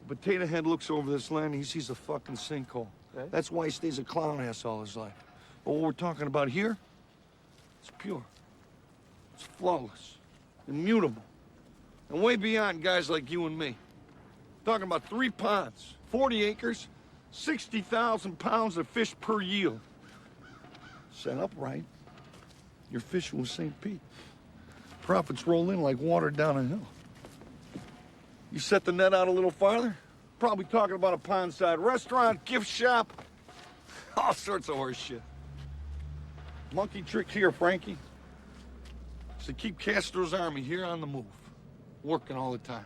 Potato Head looks over this land and he sees a fucking sinkhole. Okay. That's why he stays a clown ass all his life. But what we're talking about here, it's pure. It's flawless, immutable, and way beyond guys like you and me. Talking about 3 ponds, 40 acres, 60,000 pounds of fish per yield. Set up right, you're fishing with St. Pete. Profits roll in like water down a hill. You set the net out a little farther, probably talking about a pondside restaurant, gift shop, all sorts of horse shit. Monkey trick here, Frankie, is to keep Castro's army here on the move, working all the time.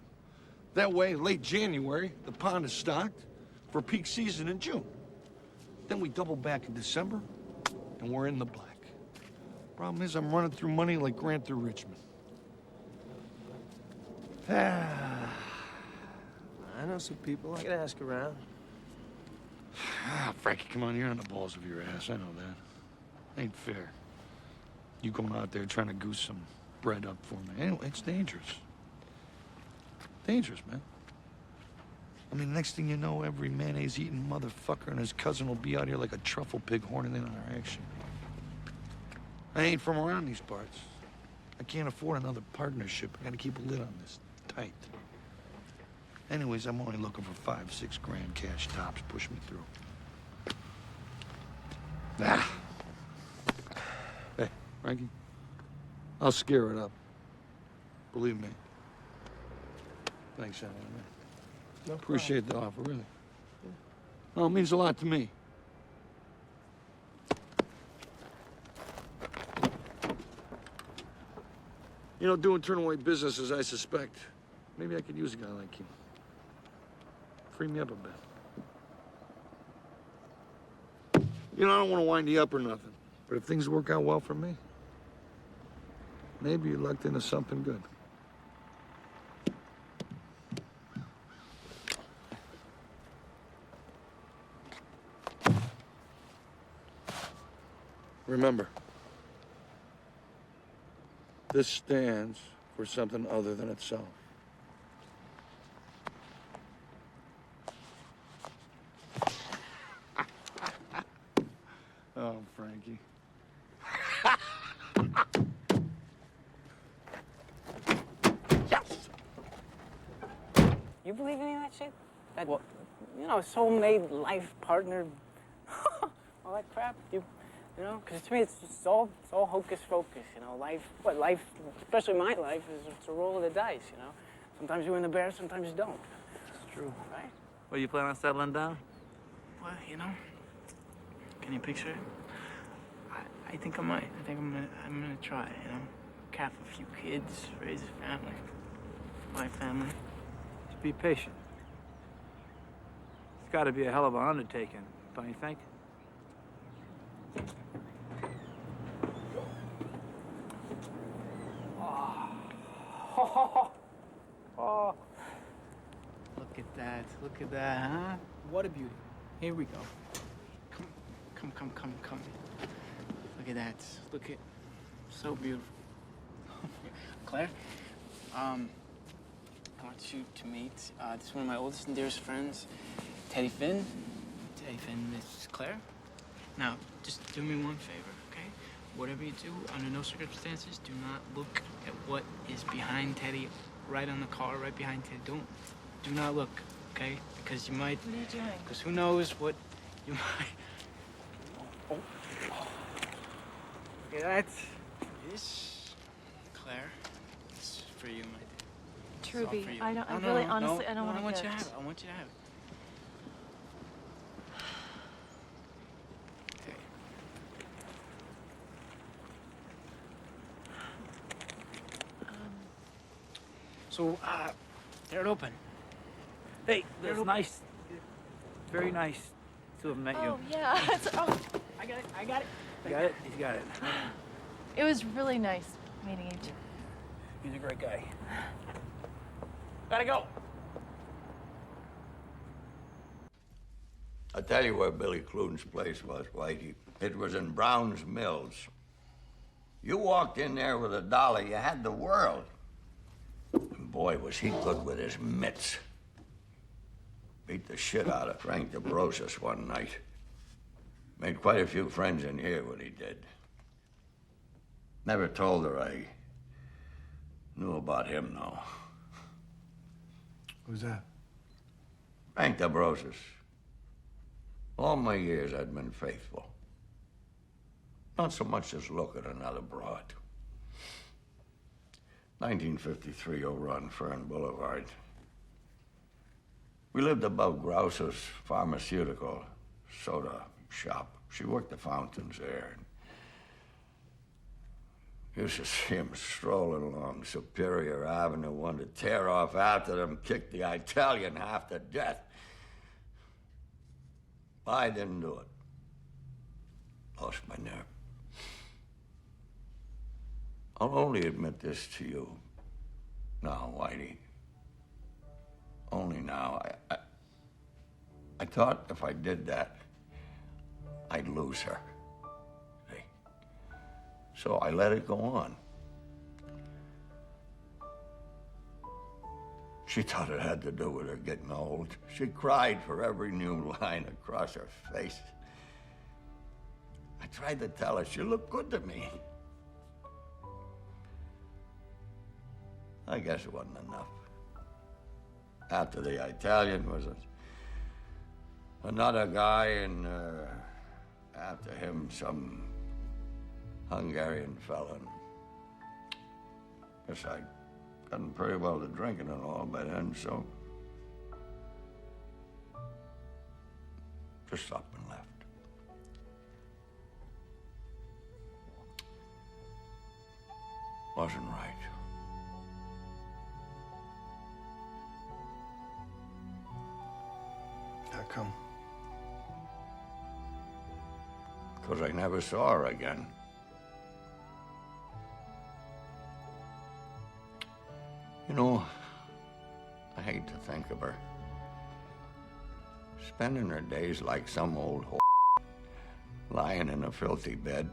That way, late January, the pond is stocked for peak season in June. Then we double back in December, and we're in the black. Problem is, I'm running through money like Grant through Richmond. I know some people. I can ask around. Frankie, come on, you're on the balls of your ass. I know that. Ain't fair. You going out there trying to goose some bread up for me. Anyway, it's dangerous. Dangerous, man. I mean, next thing you know, every mayonnaise-eating motherfucker and his cousin will be out here like a truffle pig horning in on our action. I ain't from around these parts. I can't afford another partnership. I gotta keep a lid on this tight. Anyways, I'm only looking for 5, 6 grand cash tops. Push me through. Ah. Hey, Frankie, I'll scare it up. Believe me. Thanks, anyway, man. No Appreciate the offer, really. Oh, it means a lot to me. You know, doing turn-away business as I suspect, maybe I could use a guy like you. Free me up a bit. You know, I don't want to wind you up or nothing, but if things work out well for me, maybe you lucked into something good. Remember, this stands for something other than itself. Oh, Frankie. You believe any of that shit? That, you know, soulmate, life partner, all that crap. You know, because to me it's all hocus pocus. You know, life, especially my life, it's a roll of the dice. You know, sometimes you win the bear, sometimes you don't. It's true. Right? Well, you plan on settling down? Well, you know, can you picture it? I think I might. I think I'm gonna try. You know, cap a few kids, raise a family, my family. Just be patient. It's got to be a hell of an undertaking, don't you think? Oh. Look at that. Look at that, huh? What a beauty. Here we go. Come. Look at that. Look at... So beautiful. Claire, I want you to meet, this is one of my oldest and dearest friends, Teddy Finn. Teddy Finn, Miss Claire. Now, just do me one favor, okay? Whatever you do, under no circumstances, do not look at what is behind Teddy, right on the car, right behind Teddy. Do not look, okay? Because you might... What are you doing? Because who knows what you might... Oh. Look at that. This, Claire, it's for you, my dear. It's all Truby, for you. I don't. I No, really, no, honestly, no, I don't no, want I want to you to gift. have it. I want you to have it. Okay. So, tear it open. Hey, that's nice. Very nice to have met you. Oh yeah. Oh, I got it. You got it? He's got it. it was really nice meeting you two. He's a great guy. Gotta go. I'll tell you where Billy Clune's place was, Whitey. It was in Brown's Mills. You walked in there with $1, you had the world. And boy, was he good with his mitts. Beat the shit out of Frank DeBrosis one night. Made quite a few friends in here what he did. Never told her I knew about him, though. Who's that? Frank DeBrosis. All my years I'd been faithful. Not so much as look at another broad. 1953 over on Fern Boulevard. We lived above Grouse's pharmaceutical soda shop. She worked the fountains there. Used to see him strolling along Superior Avenue, one to tear off after them, kick the Italian half to death. I didn't do it. Lost my nerve. I'll only admit this to you now, Whitey. Only now. I thought if I did that, I'd lose her. See? So I let it go on. She thought it had to do with her getting old. She cried for every new line across her face. I tried to tell her she looked good to me. I guess it wasn't enough. After the Italian was another guy, and after him, some Hungarian fella. Guess I'd gotten pretty well to drinking and all by then, so just up and left. Wasn't right. How come? 'Cause I never saw her again. You know, I hate to think of her. Spending her days like some old whore, lying in a filthy bed,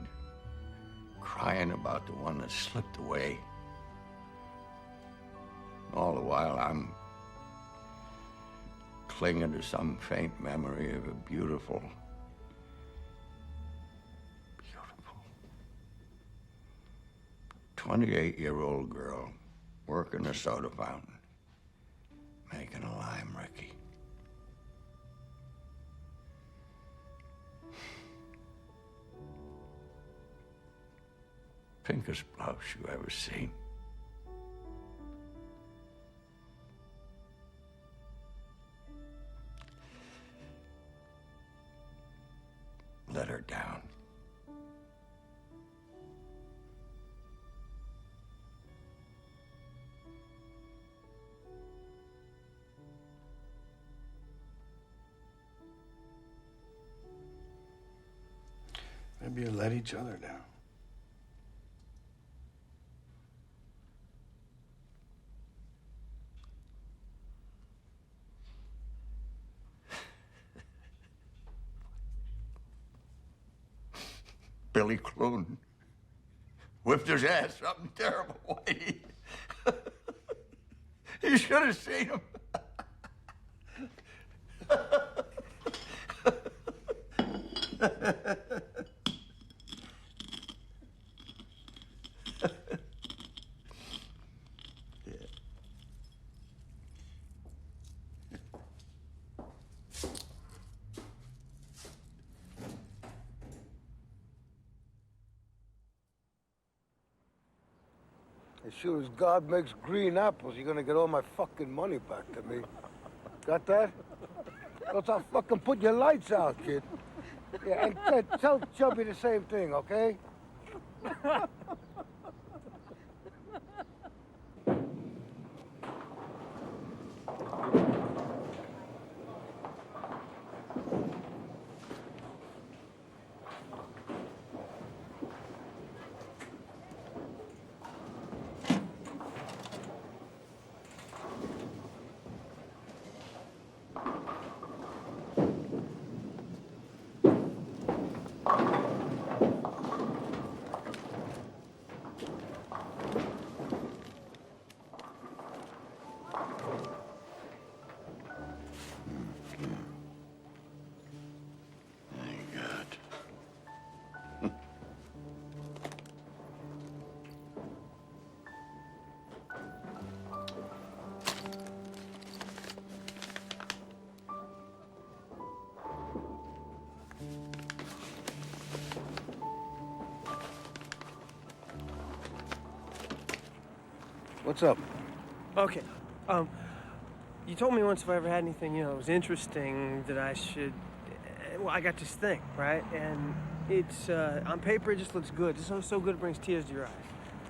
crying about the one that slipped away. All the while, I'm clinging to some faint memory of a beautiful 28-year-old girl working a soda fountain, making a lime Ricky. Pinkest blouse you ever seen. Let her down. Maybe you let each other down. Billy Clune whipped his ass something terrible, Whitey. You should have seen him. As sure as God makes green apples, you're gonna get all my fucking money back to me. Got that? Else I'll fucking put your lights out, kid. Yeah, and tell Chubby the same thing, okay? What's up? Okay. You told me once if I ever had anything, you know, that was interesting that I should. Well, I got this thing, right? And it's on paper, it just looks good. It's so good it brings tears to your eyes.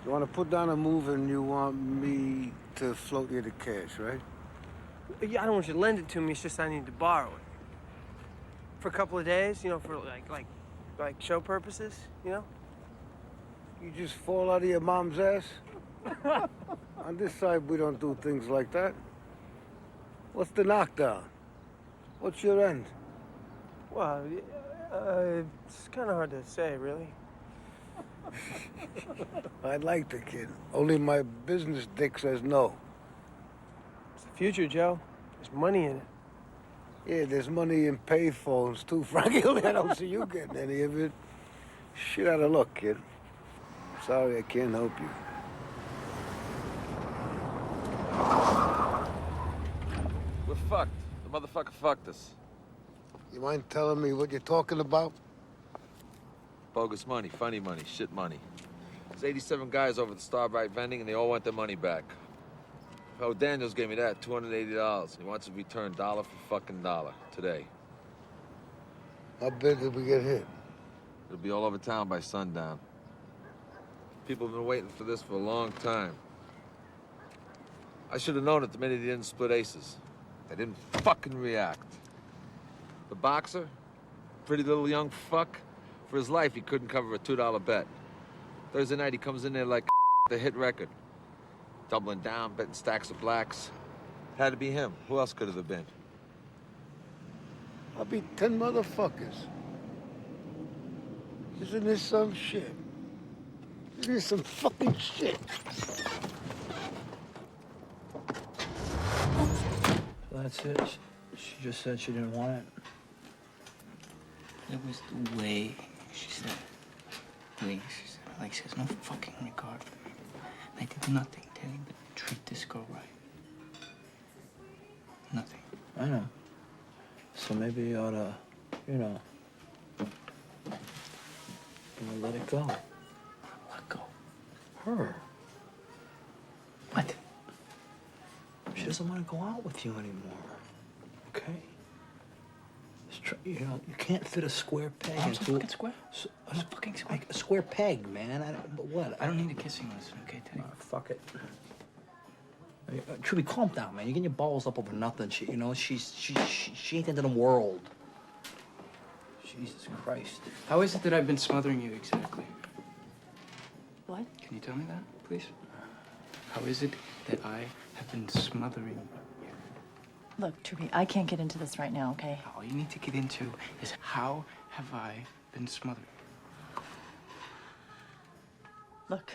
You want to put down a move and you want me to float you the cash, right? Yeah, I don't want you to lend it to me. It's just I need to borrow it for a couple of days. You know, for like show purposes. You know. You just fall out of your mom's ass? On this side, we don't do things like that. What's the knockdown? What's your end? Well, it's kind of hard to say, really. I like the kid. Only my business dick says no. It's the future, Joe. There's money in it. Yeah, there's money in payphones, too. Frankly, I don't see you getting any of it. Shit out of luck, kid. Sorry, I can't help you. We're fucked. The motherfucker fucked us. You mind telling me what you're talking about? Bogus money, funny money, shit money. There's 87 guys over at the Starbright vending, and they all want their money back. Oh, Daniels gave me that, $280. He wants it returned dollar for fucking dollar today. How big did we get hit? It'll be all over town by sundown. People have been waiting for this for a long time. I should have known it the minute he didn't split aces. They didn't fucking react. The boxer, pretty little young fuck, for his life he couldn't cover a $2 bet. Thursday night he comes in there like the hit record. Doubling down, betting stacks of blacks. Had to be him. Who else could it have been? I'll be 10 motherfuckers. Isn't this some shit? It is some fucking shit. So that's it. She just said she didn't want it. It was the way she said it. She said, like, she has no fucking regard for me. I did nothing, Teddy, but treat this girl right. Nothing. I know. So maybe you ought to, let it go. Let go. Her. What? She doesn't want to go out with you anymore. Okay? You can't fit a square peg I'm into so fucking square. I'm a fucking square. a square peg, man. But what? I don't need a kissing lesson, okay, Teddy? Fuck it. Truby, calm down, man. You're getting your balls up over nothing. She ain't into the world. Jesus Christ. How is it that I've been smothering you exactly? What? Can you tell me that, please? How is it that I have been smothering you? Look, Truby, I can't get into this right now, okay? All you need to get into is how have I been smothering? Look,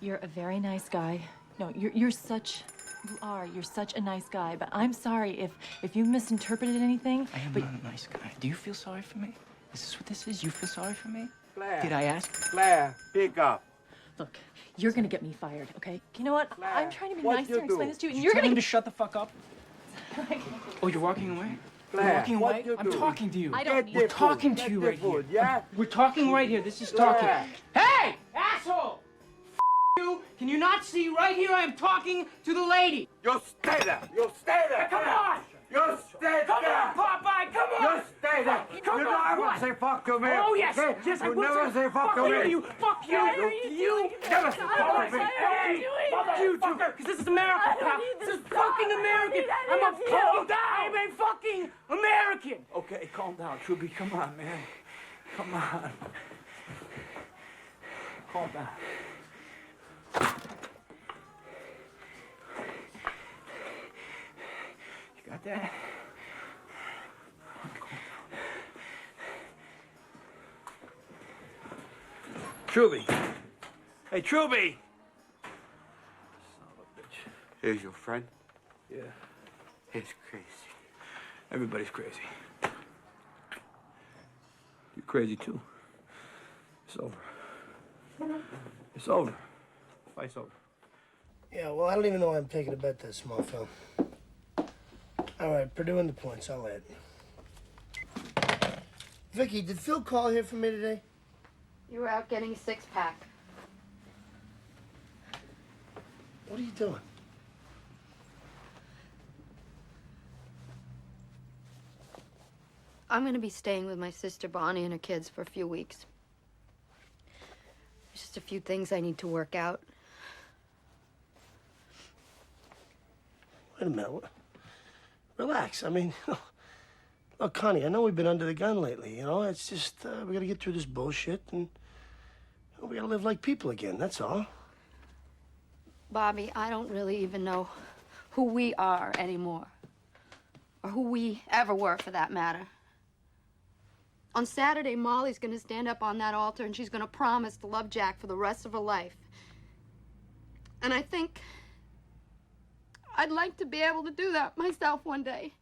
you're a very nice guy. No, you're such a nice guy, but I'm sorry if you misinterpreted anything. I am not a nice guy. Do you feel sorry for me? Is this what this is? You feel sorry for me? Claire. Did I ask? Claire, pick up. Look, you're gonna get me fired, okay? You know what? Claire, I'm trying to be what nice you here and explain do? this to you, and Did you're you tell gonna him to shut the fuck up? Oh, you're walking away? Claire, You're walking what away? you I'm do? talking to you. I don't need We're talking to you right here. Yeah? We're talking right here. This is talking. Hey, asshole! You! Can you not see right here? I am talking to the lady. You stay there. You stay there. Come on! You stay Come there. on, Popeye! Come on! You stay there. Come you on! never What? say fuck to me. Oh yes, okay? yes, I You will never say fuck to me. You, fuck you! You never say fuck to me. Hey, fuck you too! Because this is America, pal. This is fucking American. I'm a fucking American. Okay, calm down, Truby. Come on, man. Come on. Calm down. You got that? Truby. Hey, Truby! Here's your friend. Yeah, He's crazy. everybody's crazy. You're crazy, too. It's over. It's over. Fight's over. Yeah, well, I don't even know why I'm taking a bet this small film. All right, Purdue in the points. I'll add. Vicky, did Phil call here for me today? You were out getting a six-pack. What are you doing? I'm gonna be staying with my sister Bonnie and her kids for a few weeks. There's just a few things I need to work out. Wait a minute. Relax. I mean, look, Connie, I know we've been under the gun lately, It's just, we gotta get through this bullshit and we gotta live like people again, that's all. Bobby, I don't really even know who we are anymore. Or who we ever were, for that matter. On Saturday, Molly's gonna stand up on that altar and she's gonna promise to love Jack for the rest of her life. And I think I'd like to be able to do that myself one day.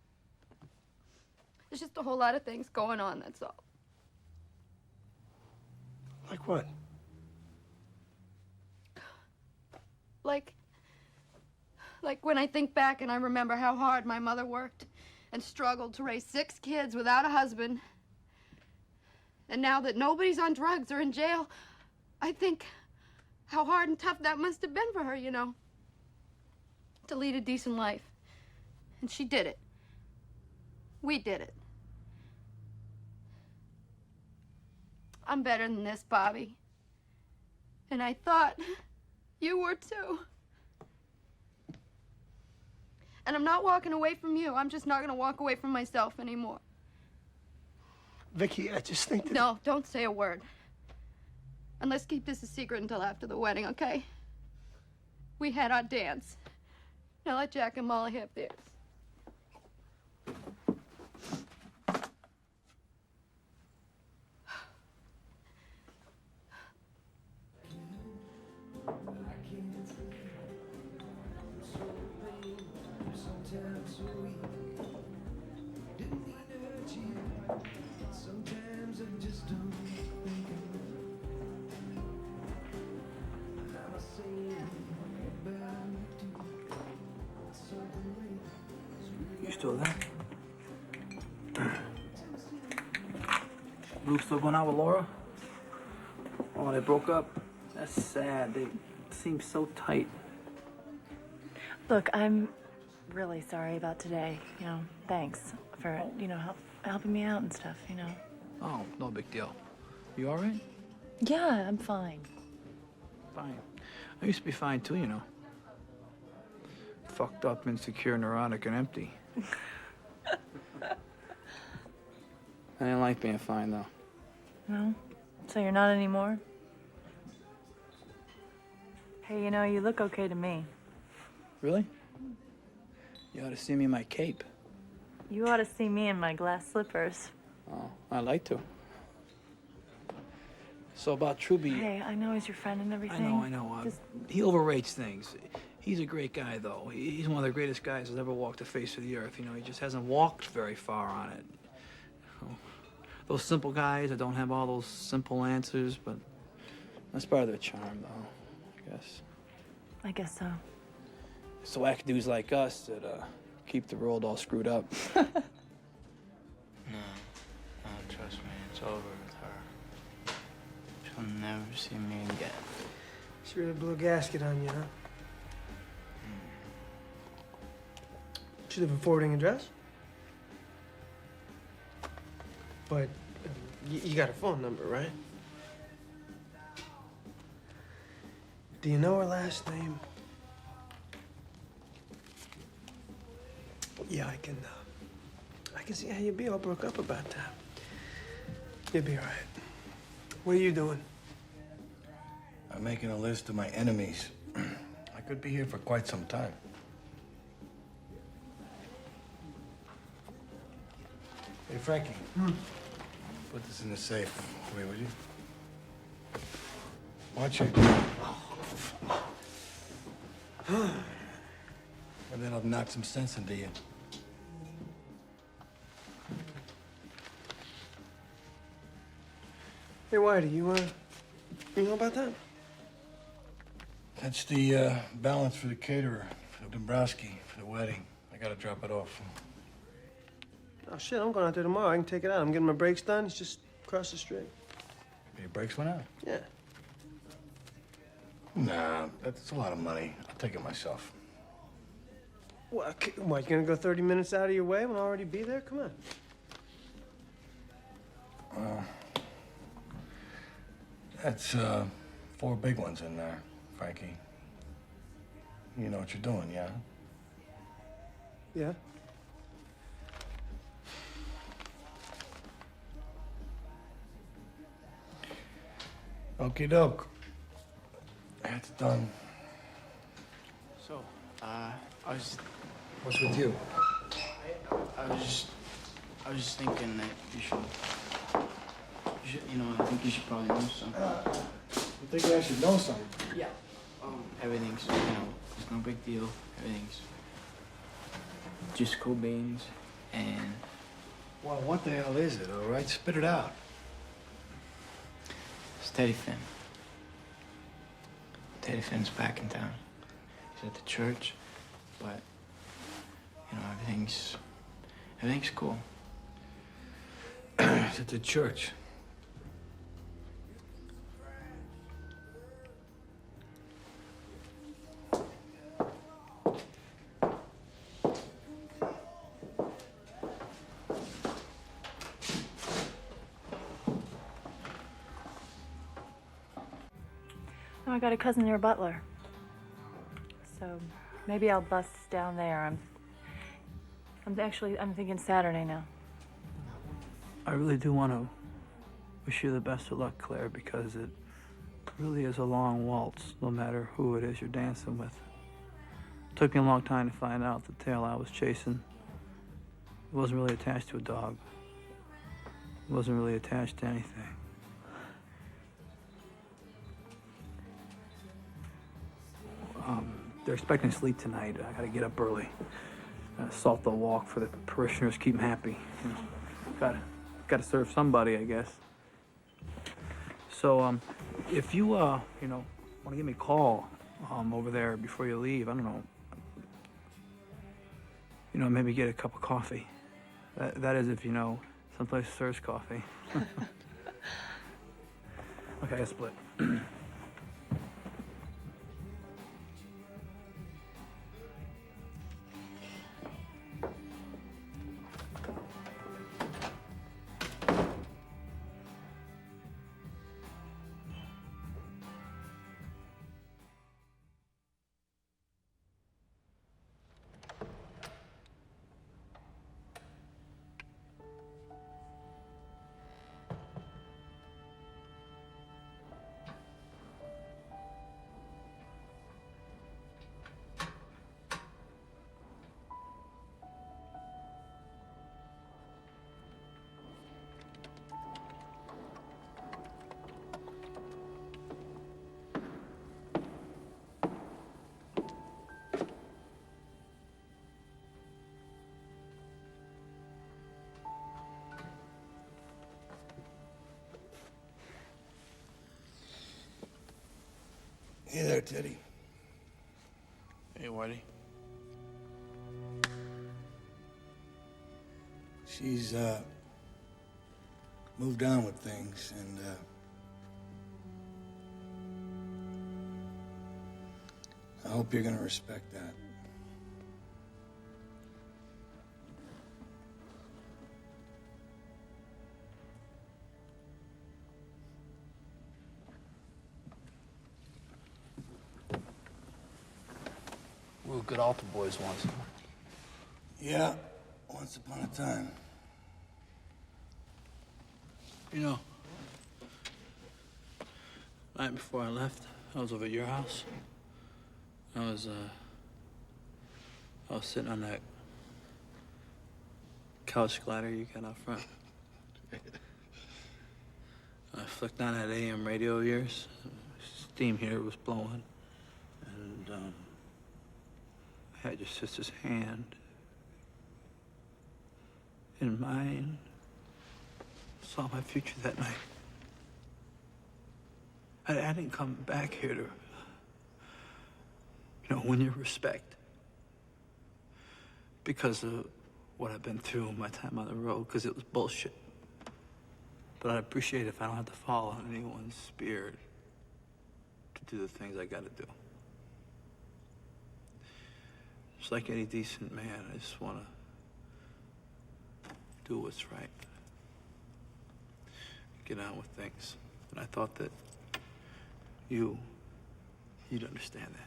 There's just a whole lot of things going on, that's all. Like what? Like when I think back and I remember how hard my mother worked and struggled to raise 6 kids without a husband. And now that nobody's on drugs or in jail, I think how hard and tough that must have been for her, to lead a decent life. And she did it. We did it. I'm better than this, Bobby. And I thought you were too. And I'm not walking away from you. I'm just not gonna walk away from myself anymore. Vicky, I just think that... No, don't say a word. And let's keep this a secret until after the wedding, okay? We had our dance. Now let Jack and Molly have theirs. You still there? Luke still going out with Laura? Oh, they broke up? That's sad. They seem so tight. Look, I'm really sorry about today. You know, thanks for, you know, helping me out and stuff, you know. Oh, no big deal. You all right? Yeah, I'm fine. Fine. I used to be fine too, you know. Fucked up, insecure, neurotic, and empty. I didn't like being fine, though. No? So you're not anymore? Hey, you know, you look okay to me. Really? You ought to see me in my cape. You ought to see me in my glass slippers. Oh, I'd like to. So about Truby... Hey, I know he's your friend and everything. I know. He overrates things. He's a great guy, though. He's one of the greatest guys that's ever walked the face of the earth. You know, he just hasn't walked very far on it. Those simple guys that don't have all those simple answers, but that's part of their charm, though, I guess. I guess so. So whack dudes like us that keep the world all screwed up. No, trust me, it's over with her. She'll never see me again. She really blew a gasket on you, huh? She live in forwarding address? But you got her phone number, right? Do you know her last name? Yeah, I can see how you'd be all broke up about that. You'll be all right. What are you doing? I'm making a list of my enemies. I could be here for quite some time. Hey, Frankie. Put this in the safe. Wait, would you? Watch it. And then I'll knock some sense into you. Hey, Whitey, you know about that? That's the balance for the caterer, for Dombrowski, for the wedding. I gotta drop it off. Oh, shit, I'm going out there tomorrow. I can take it out. I'm getting my brakes done. It's just across the street. Your brakes went out? Yeah. Nah, that's a lot of money. I'll take it myself. What, you gonna go 30 minutes out of your way when I'll already be there? Come on. That's 4 big ones in there, Frankie. You know what you're doing, yeah? Yeah. Okie doke. That's done. So, I was... What's with you? I was just thinking that you should, you know, I think you should probably know something. You think I should know something? Yeah. Everything's, you know, it's no big deal. Everything's just cool beans and... Well, what the hell is it, all right? Spit it out. It's Teddy Finn. Teddy Finn's back in town. He's at the church, but, you know, everything's cool. He's at the church. Oh, I got a cousin near Butler. So maybe I'll bust down there. I'm thinking Saturday now. I really do want to wish you the best of luck, Claire, because it really is a long waltz, no matter who it is you're dancing with. It took me a long time to find out the tail I was chasing. It wasn't really attached to a dog. It wasn't really attached to anything. They're expecting sleep tonight. I gotta get up early. Salt the walk for the parishioners, keep them happy. You know, gotta serve somebody, I guess. So, if you, you know, want to give me a call, over there before you leave, I don't know. You know, maybe get a cup of coffee. That is if you know someplace serves coffee. Okay, I split. Hey there, Teddy. Hey, Whitey. She's, moved on with things, and, I hope you're gonna respect that. We were good altar boys once. Yeah, once upon a time. You know, night before I left, I was over at your house. I was sitting on that couch glider you got out front. I flicked on that AM radio of yours. Steam heater was blowing. And, I had your sister's hand in mine. Saw my future that night. I didn't come back here to, you know, win your respect because of what I've been through in my time on the road, because it was bullshit. But I'd appreciate it if I don't have to fall on anyone's spear to do the things I gotta do. Just like any decent man, I just wanna do what's right. Get on with things. And I thought that you'd understand that.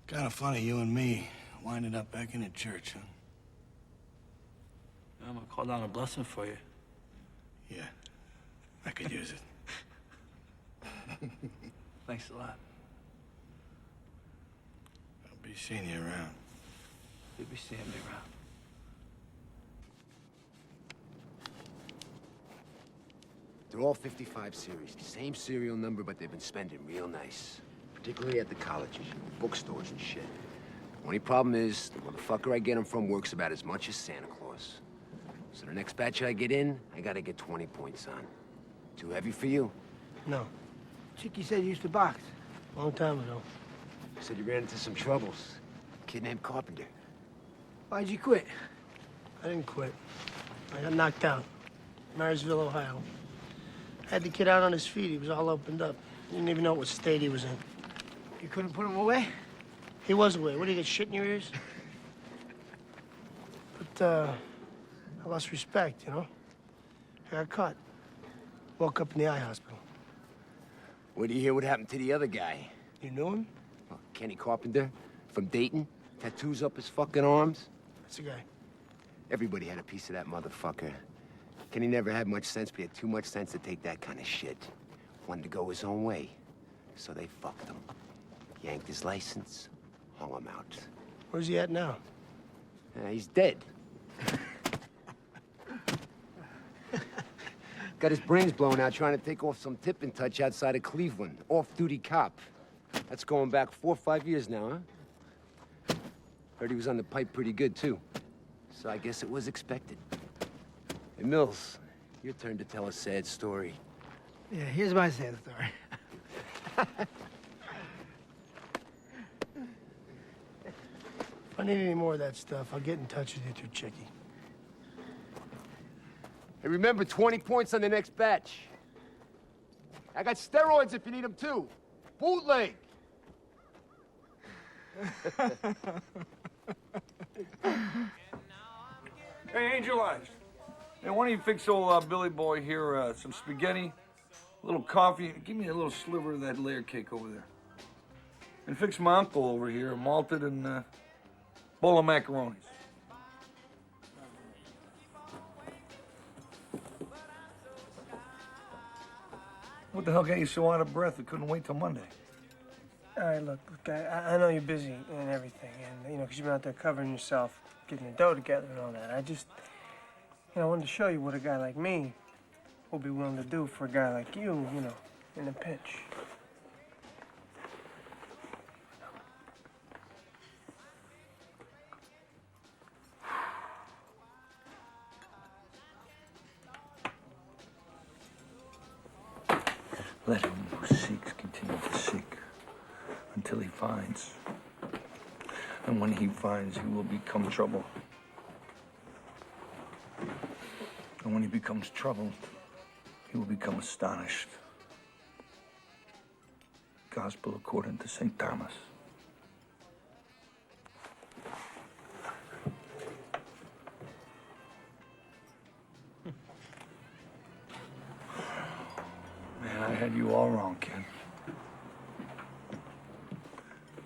Kind of funny, you and me winding up back in a church, huh? I'm gonna call down a blessing for you. Yeah, I could use it. Thanks a lot. I'll be seeing you around. You'll be seeing me around. They're all 55 series. Same serial number, but they've been spending real nice. Particularly at the colleges, bookstores and shit. The only problem is, the motherfucker I get them from works about as much as Santa Claus. So the next batch I get in, I gotta get 20 points on. Too heavy for you? No. Chicky said you used to box. Long time ago. Said you ran into some troubles. Kid named Carpenter. Why'd you quit? I didn't quit. I got knocked out. Marysville, Ohio. Had the kid out on his feet. He was all opened up. Didn't even know what state he was in. You couldn't put him away? He was away. What, do you get shit in your ears? But, I lost respect, you know? I got caught. Woke up in the eye hospital. Where do you hear what happened to the other guy? You knew him? Well, Kenny Carpenter from Dayton. Tattoos up his fucking arms. That's the guy. Everybody had a piece of that motherfucker. Kenny never had much sense, but he had too much sense to take that kind of shit. Wanted to go his own way. So they fucked him. Yanked his license, hung him out. Where's he at now? He's dead. Got his brains blown out trying to take off some tipping touch outside of Cleveland. Off-duty cop. That's going back 4 or 5 years now, huh? Heard he was on the pipe pretty good, too. So I guess it was expected. Hey, Mills, your turn to tell a sad story. Yeah, here's my sad story. If I need any more of that stuff, I'll get in touch with you through Chicky. Hey, remember, 20 points on the next batch. I got steroids if you need them, too. Bootleg. Hey, Angel Eyes. Hey, why don't you fix old Billy Boy here some spaghetti, a little coffee, give me a little sliver of that layer cake over there. And fix my uncle over here a malted and bowl of macaronis. What the hell got you so out of breath you couldn't wait till Monday? All right, look, I know you're busy and everything, and, you know, because you've been out there covering yourself, getting your dough together and all that. I just, you know, I wanted to show you what a guy like me will be willing to do for a guy like you know, in a pinch. Let him who seeks continue to seek until he finds. And when he finds, he will become trouble. And when he becomes troubled, he will become astonished. Gospel according to St. Thomas. Man, I had you all wrong, kid.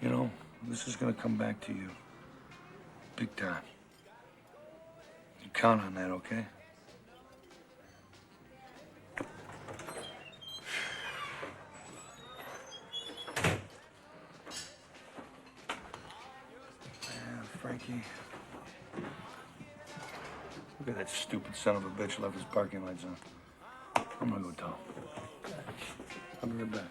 You know, this is gonna come back to you. Big time. You count on that, okay? Man, Frankie. Look at that stupid son of a bitch left his parking lights on. I'm gonna go tell him. I'll be right back.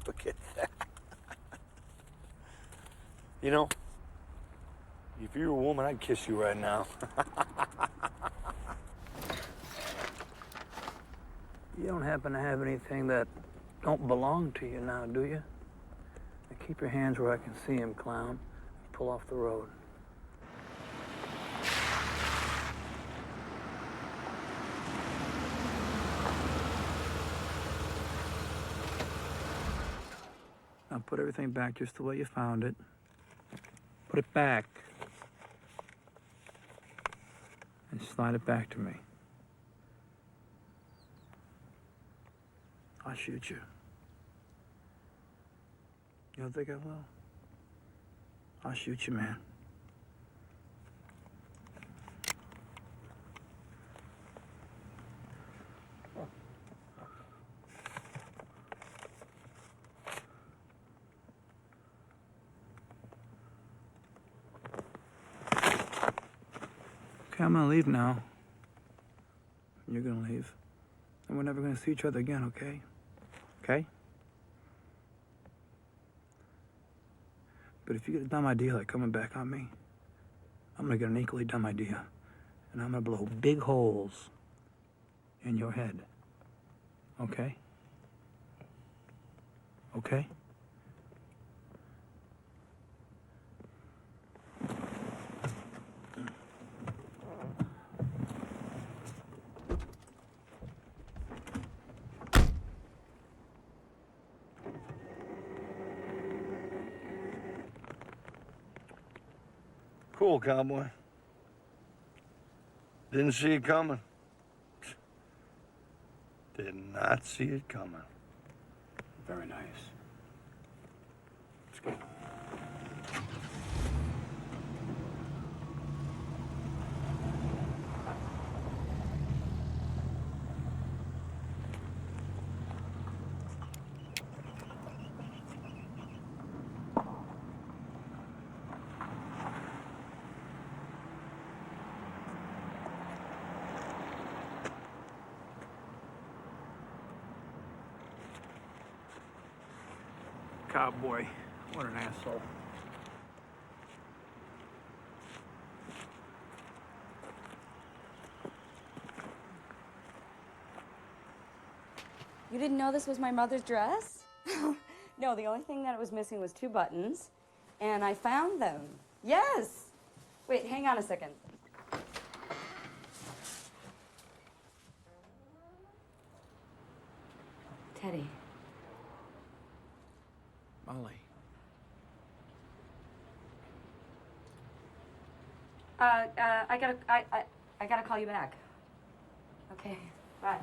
Look at that. You know, if you were a woman, I'd kiss you right now. You don't happen to have anything that don't belong to you now, do you? Now keep your hands where I can see him, clown. Pull off the road. Now put everything back just the way you found it. Put it back. And slide it back to me. I'll shoot you. You don't think I will? I'll shoot you, man. Okay, I'm gonna leave now. You're gonna leave. And we're never gonna see each other again, okay? Okay? But if you get a dumb idea like coming back on me, I'm gonna get an equally dumb idea. And I'm gonna blow big holes in your head. Okay? Okay? Cool, cowboy. Didn't see it coming. Did not see it coming. Very nice. Let's go. Cowboy, what an asshole. You didn't know this was my mother's dress? No, the only thing that it was missing was 2 buttons, and I found them. Yes! Wait, hang on a second. Teddy. Molly. I gotta call you back. Okay, bye.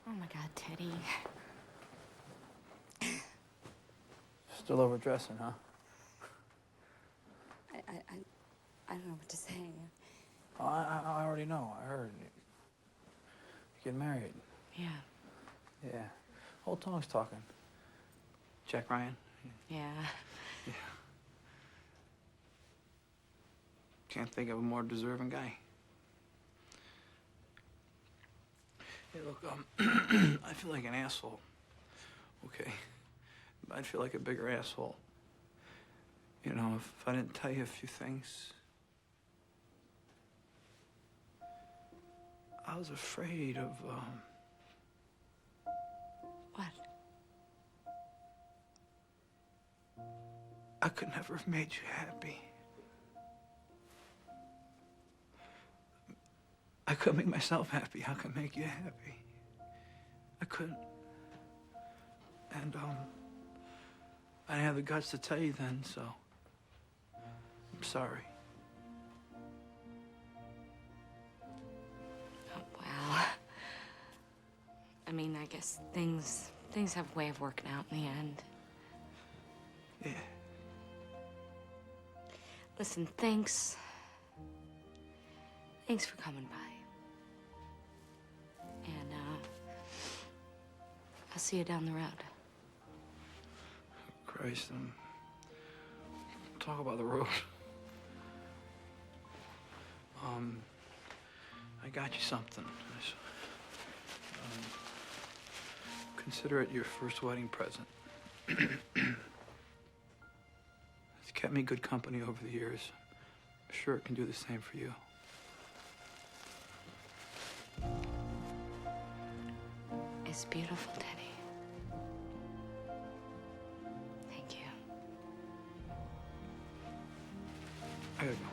Oh my God, Teddy. Still overdressing, huh? I don't know what to say. Oh, I already know. I heard. You're getting married. Yeah. Yeah. Whole tongue's talking. Jack Ryan? Yeah. Yeah. Can't think of a more deserving guy. Hey, look, I feel like an asshole. Okay? But I'd feel like a bigger asshole. You know, if I didn't tell you a few things. I was afraid of, What? I could never have made you happy. I couldn't make myself happy. How can I make you happy? I couldn't. And, I didn't have the guts to tell you then, so I'm sorry. Well, I mean, I guess things have a way of working out in the end. Yeah. Listen, thanks. Thanks for coming by. And, I'll see you down the road. Christ, talk about the road. I got you something. Consider it your first wedding present. It's kept me good company over the years. I'm sure it can do the same for you. It's beautiful, Teddy. Thank you. I gotta go.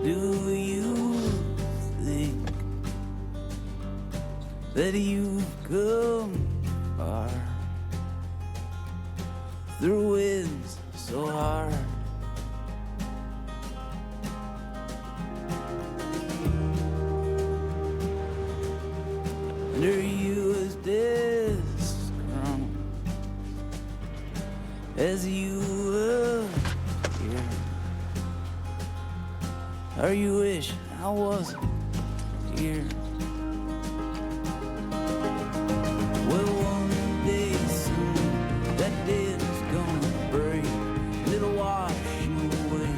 Do you think that you've come far through winds so hard? And are you as disgruntled as you were here? Or you wish I wasn't here? Well, one day soon, that day is gonna break, and it'll wash you away.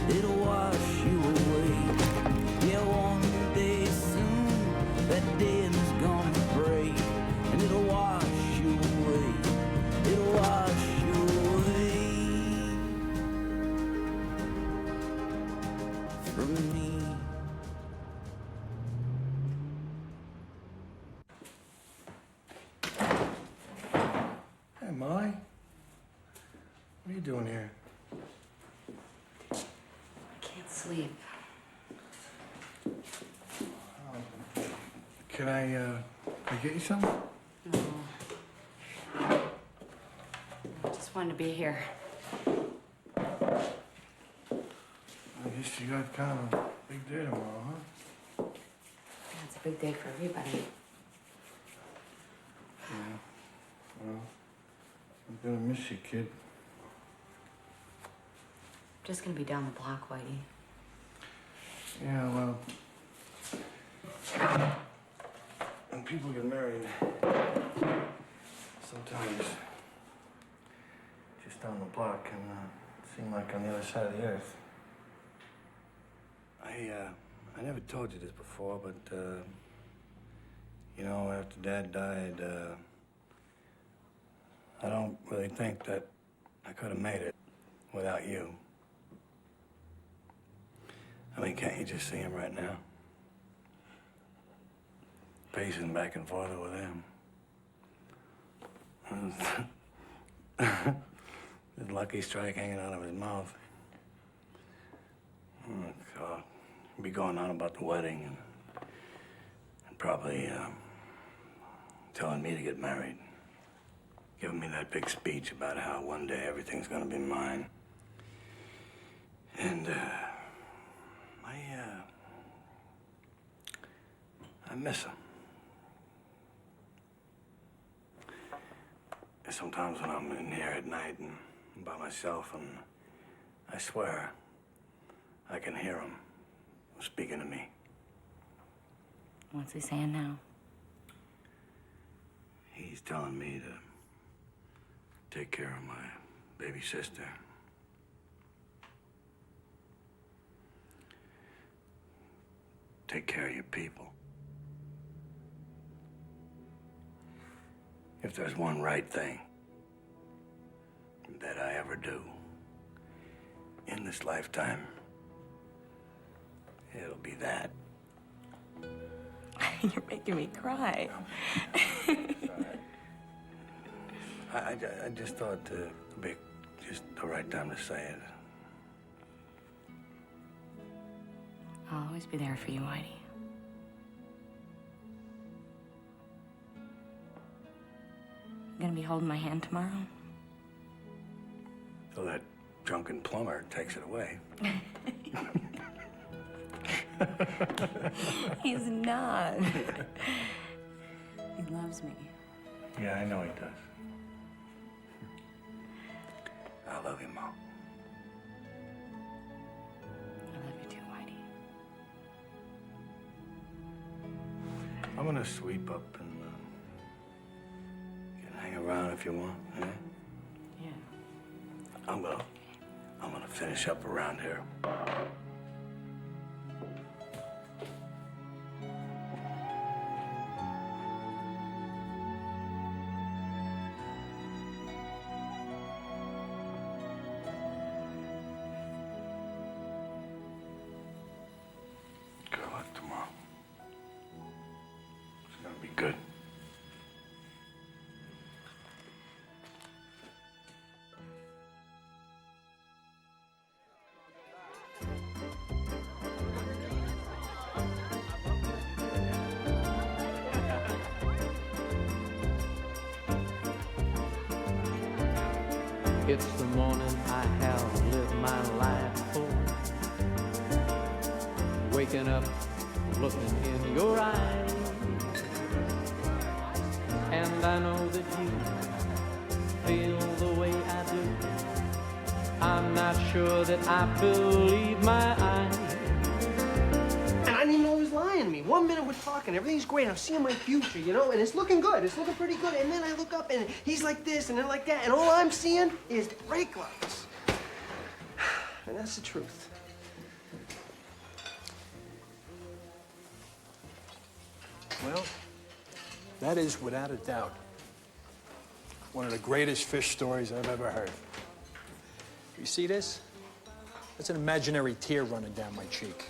It'll wash you away. Yeah, one day soon, that day is gonna break, and it'll wash you away. It'll wash you away from me. Hey, Molly. What are you doing here? I can't sleep. Can I get you something? No. I just wanted to be here. I guess you got kind of a big day tomorrow, huh? Yeah, it's a big day for everybody. Yeah. Well, I'm gonna miss you, kid. I'm just gonna be down the block, Whitey. Yeah, well, when people get married, sometimes just down the block can seem like on the other side of the earth. I never told you this before, but, you know, after Dad died, I don't really think that I could have made it without you. I mean, can't you just see him right now? Pacing back and forth over them. His lucky strike hanging out of his mouth. Oh, God. He'd be going on about the wedding and probably telling me to get married. Giving me that big speech about how one day everything's gonna be mine. And, I miss him. Sometimes when I'm in here at night and by myself, and I swear I can hear him speaking to me. What's he saying now? He's telling me to take care of my baby sister. Take care of your people. If there's one right thing that I ever do in this lifetime, it'll be that. You're making me cry. I just thought it'd be just the right time to say it. I'll always be there for you, Whitey. You gonna be holding my hand tomorrow? So that drunken plumber takes it away. He's not. He loves me. Yeah, I know he does. I love you, Mom. I love you too, Whitey. I'm gonna sweep up and you can hang around if you want. Yeah? Yeah. I'm gonna finish up around here. Good luck tomorrow. It's gonna be good. It's the morning I have lived my life for. Waking up, looking in your eyes, and I know that you feel the way I do. I'm not sure that I believe my eyes. And I didn't even know he was lying to me. 1 minute we're talking, everything's great. I'm seeing my future, you know, and it's looking good. It's looking pretty good. And then I look up and he's like this and then like that, and all I'm seeing is brake lights. And that's the truth. Well, that is, without a doubt, one of the greatest fish stories I've ever heard. You see this? That's an imaginary tear running down my cheek.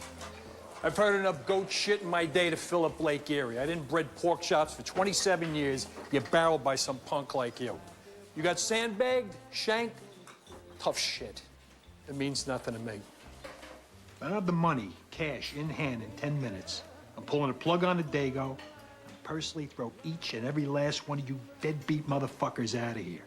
I've heard enough goat shit in my day to fill up Lake Erie. I didn't bread pork chops for 27 years, get barreled by some punk like you. You got sandbagged, shanked, tough shit. It means nothing to me. If I have the money, cash, in hand in 10 minutes, I'm pulling a plug on the Dago and personally throw each and every last one of you deadbeat motherfuckers out of here.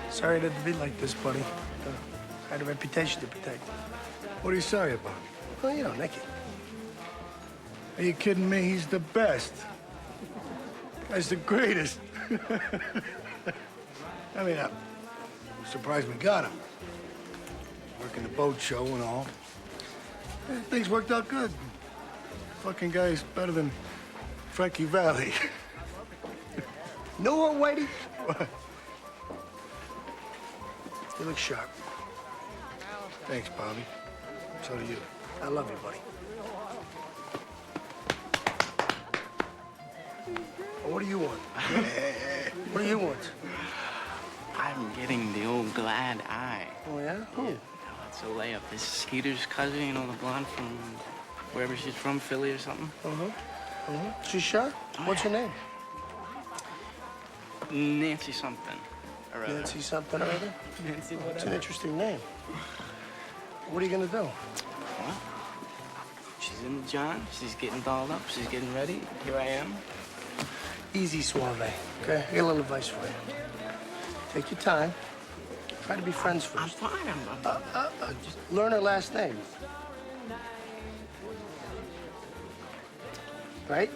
Sorry to be like this, buddy. I had a reputation to protect. What are you sorry about? Well, you know, Nicky. Are you kidding me? He's the best. Guy's the greatest. I mean, I'm surprised we got him. Working the boat show and all. Things worked out good. Fucking guy's better than Frankie Valli. Know what, Whitey? What? You look sharp. Thanks, Bobby. So do you. I love you, buddy. What do you want? What do you want? I'm getting the old glad eye. Oh, yeah? Who? Yeah. It's a layup. This Skeeter's cousin, you know, the blonde from wherever she's from, Philly or something. She's sharp? What's her name? Nancy something or other. Nancy something or other? Nancy whatever. It's an interesting name. What are you gonna do? Well, she's in the John. She's getting dolled up. She's getting ready. Here I am. Easy, Suave. Okay? I got a little advice for you. Take your time. Try to be friends first. I'm fine. Just learn her last name. Right?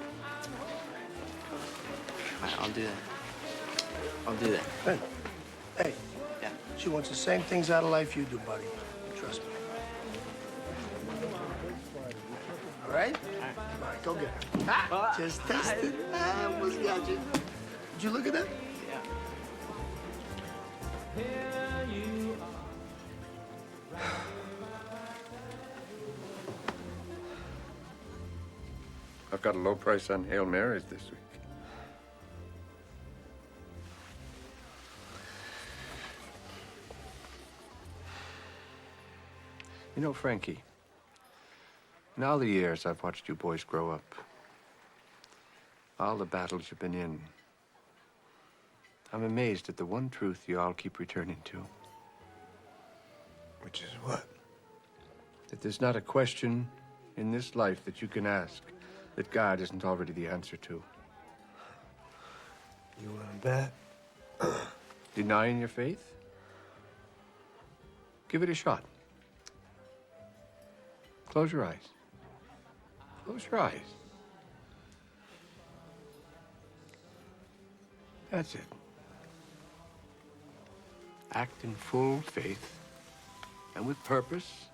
All right, I'll do that. I'll do that. Good. Hey. Yeah. She wants the same things out of life you do, buddy. Trust me. All right? All right, go get her. Ah, just tested. I almost got you. Did you look at that? I've got a low price on Hail Marys this week. You know, Frankie, in all the years I've watched you boys grow up, all the battles you've been in, I'm amazed at the one truth you all keep returning to. Which is what? That there's not a question in this life that you can ask that God isn't already the answer to. You want to bet? Denying your faith? Give it a shot. Close your eyes. Close your eyes. That's it. Act in full faith and with purpose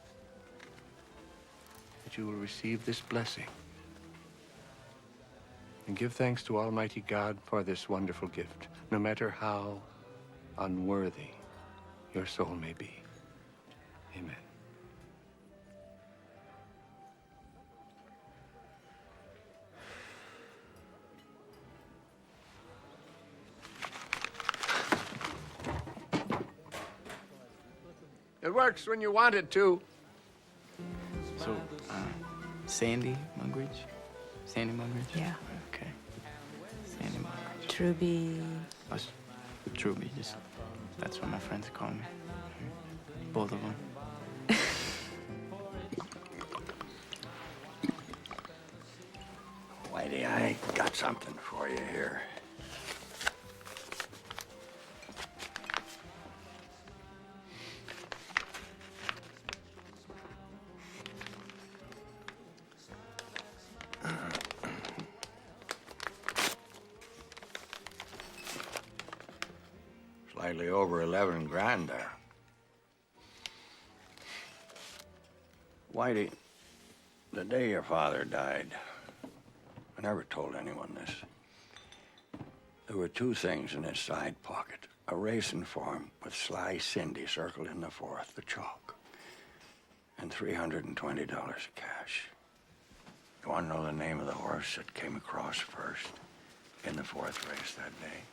that you will receive this blessing. And give thanks to Almighty God for this wonderful gift, no matter how unworthy your soul may be. Amen. It works when you want it to. So, Sandy Mugridge? Sandy Mugridge? Yeah. Okay. Sandy Mugridge. Truby. Us, Truby, just, that's what my friends call me. Both of them. Whitey, I got something for you here. Slightly over 11 grand there. Whitey, the day your father died, I never told anyone this. There were two things in his side pocket. A racing form with Sly Cindy circled in the fourth, the chalk. And $320 cash. You want to know the name of the horse that came across first in the fourth race that day?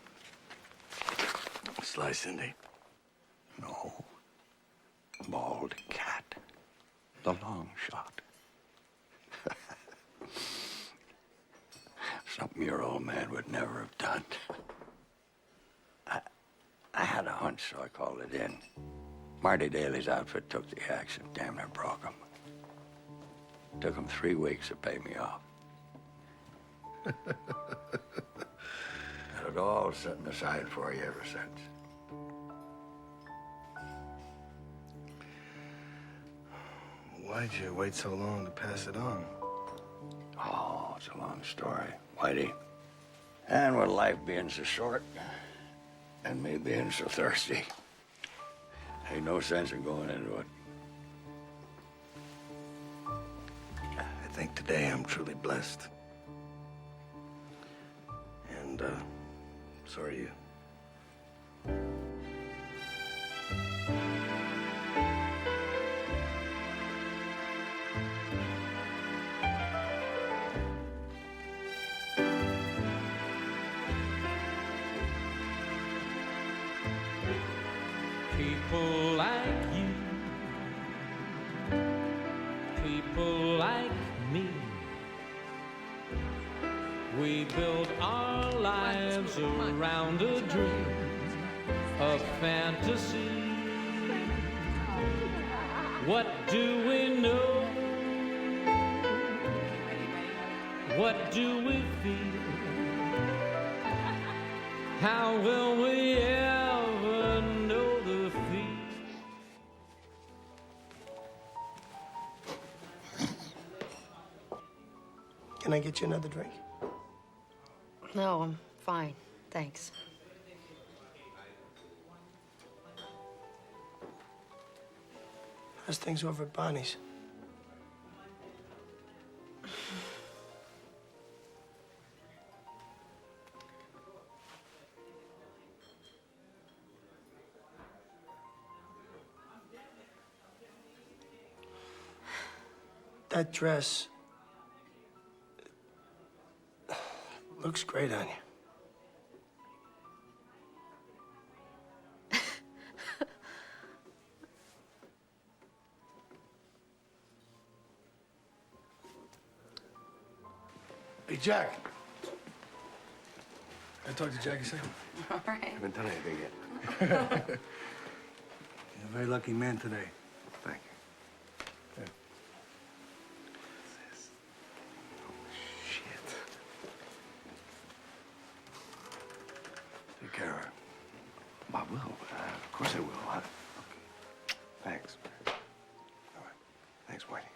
Sly Cindy? No. Bald Cat. The long shot. Something your old man would never have done. I had a hunch, so I called it in. Marty Daly's outfit took the axe and damn near broke him. Took him 3 weeks to pay me off. Had it all setting aside for you ever since. Why'd you wait so long to pass it on? Oh, it's a long story, Whitey. And with life being so short, and me being so thirsty, ain't no sense in going into it. I think today I'm truly blessed. And, so are you. People like you, people like me, we build our lives around a dream, a fantasy. What do we know? What do we feel? How will we ever know the feel? Can I get you another drink? No, I'm fine. Thanks. How's things over at Bonnie's? That dress looks great on you. Hey, Jack. Can I talk to Jack a second? All right. Haven't done anything yet. You're a very lucky man today. Thank you. Yeah. Shit. Take care of her. I will. Of course I will. Okay. Thanks. All right. Thanks, Whitey.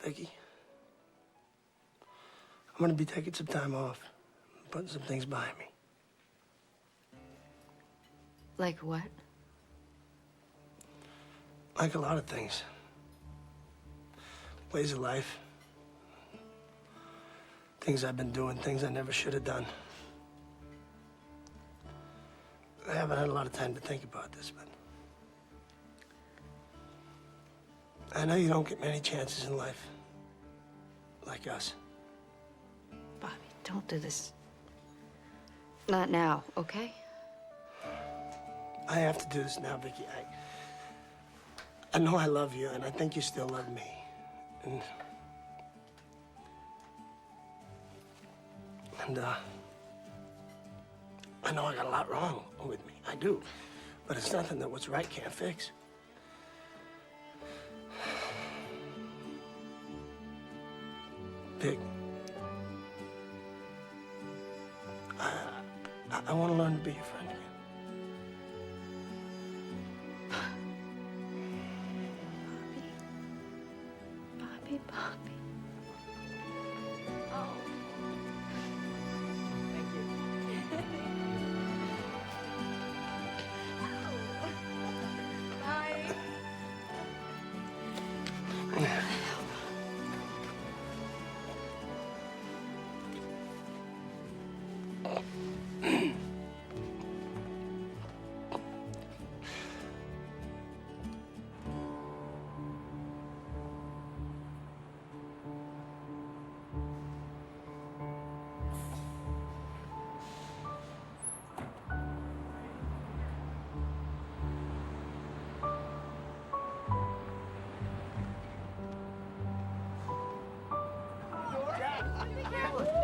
Vicky, I'm gonna be taking some time off, putting some things behind me. Like what? Like a lot of things. Ways of life. Things I've been doing, things I never should have done. I haven't had a lot of time to think about this, but I know you don't get many chances in life like us. Bobby, don't do this. Not now, okay? I have to do this now, Vicky. I know I love you, and I think you still love me. And I know I got a lot wrong with me. I do. But it's nothing that what's right can't fix. Vic, I want to learn to be your friend again. Bobby, Bobby. Oh. Thank you. Bye.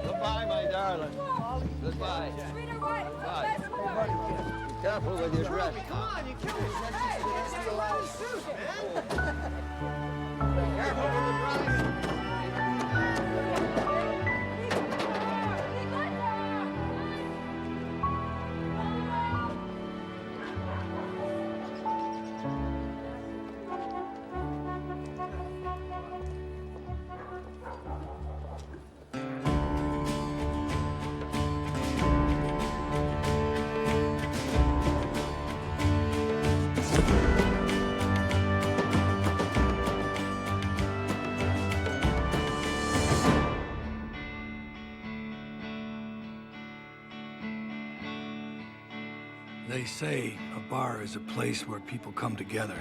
Goodbye, my darling. Goodbye. Goodbye. Be careful with your dress. Come on, you killed us. Hey, man. Careful with the driving. They say a bar is a place where people come together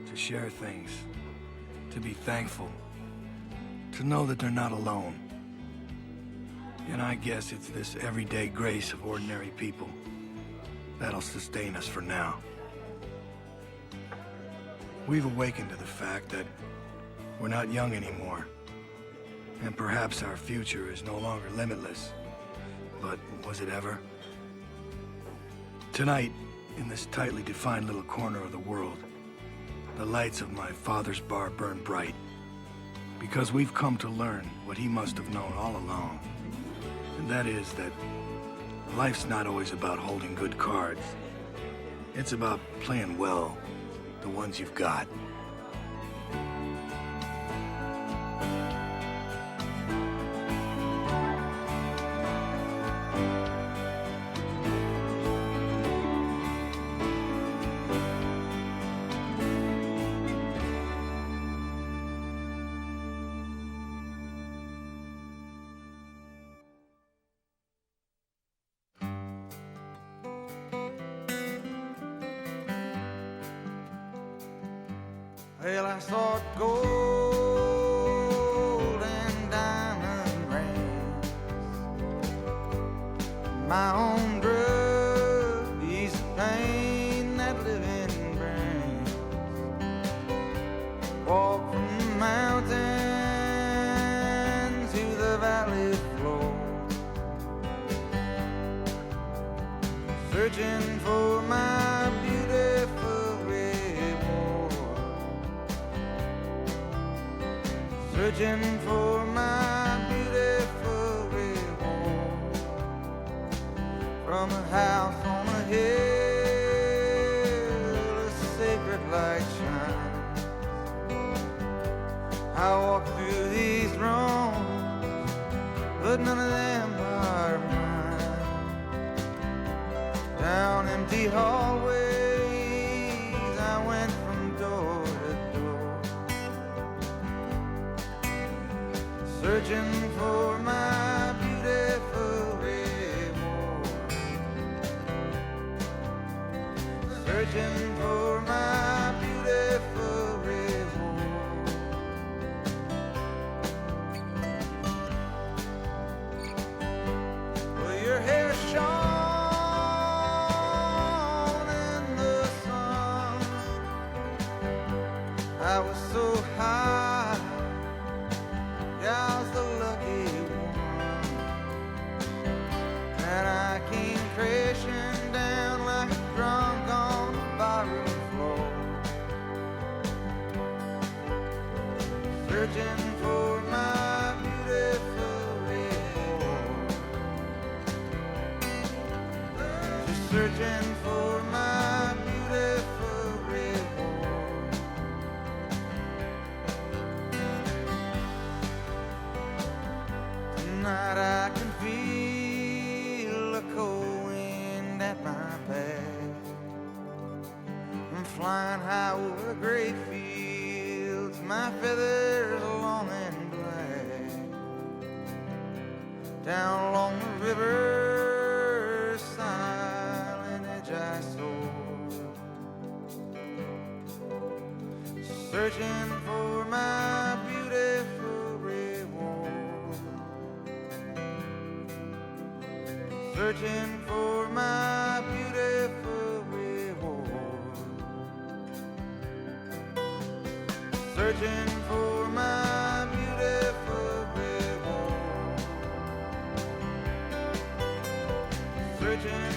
to share things, to be thankful, to know that they're not alone. And I guess it's this everyday grace of ordinary people that'll sustain us for now. We've awakened to the fact that we're not young anymore, and perhaps our future is no longer limitless. But was it ever? Tonight, in this tightly defined little corner of the world, the lights of my father's bar burn bright, because we've come to learn what he must have known all along. And that is that life's not always about holding good cards. It's about playing well the ones you've got. Well, I thought gold and diamond rings, my own drug, ease the pain that living brings. Walk from the mountain to the valley floor, searching for my beautiful reward. Searching for my beautiful reward. From a house on a hill, a sacred light shines. I walk through these rooms, but none of them are mine. Down empty hallways, I went from door to door, searching for my beautiful reward. Searching for my beautiful reward. Well, your hair shone in the sun, searching for my beautiful reward. Tonight I can feel a cold wind at my back. I'm flying high over the great fields, my feathers long and black. Down along the river, silent edge I soar, searching for my beautiful reward, searching for my beautiful reward, searching for my beautiful reward, searching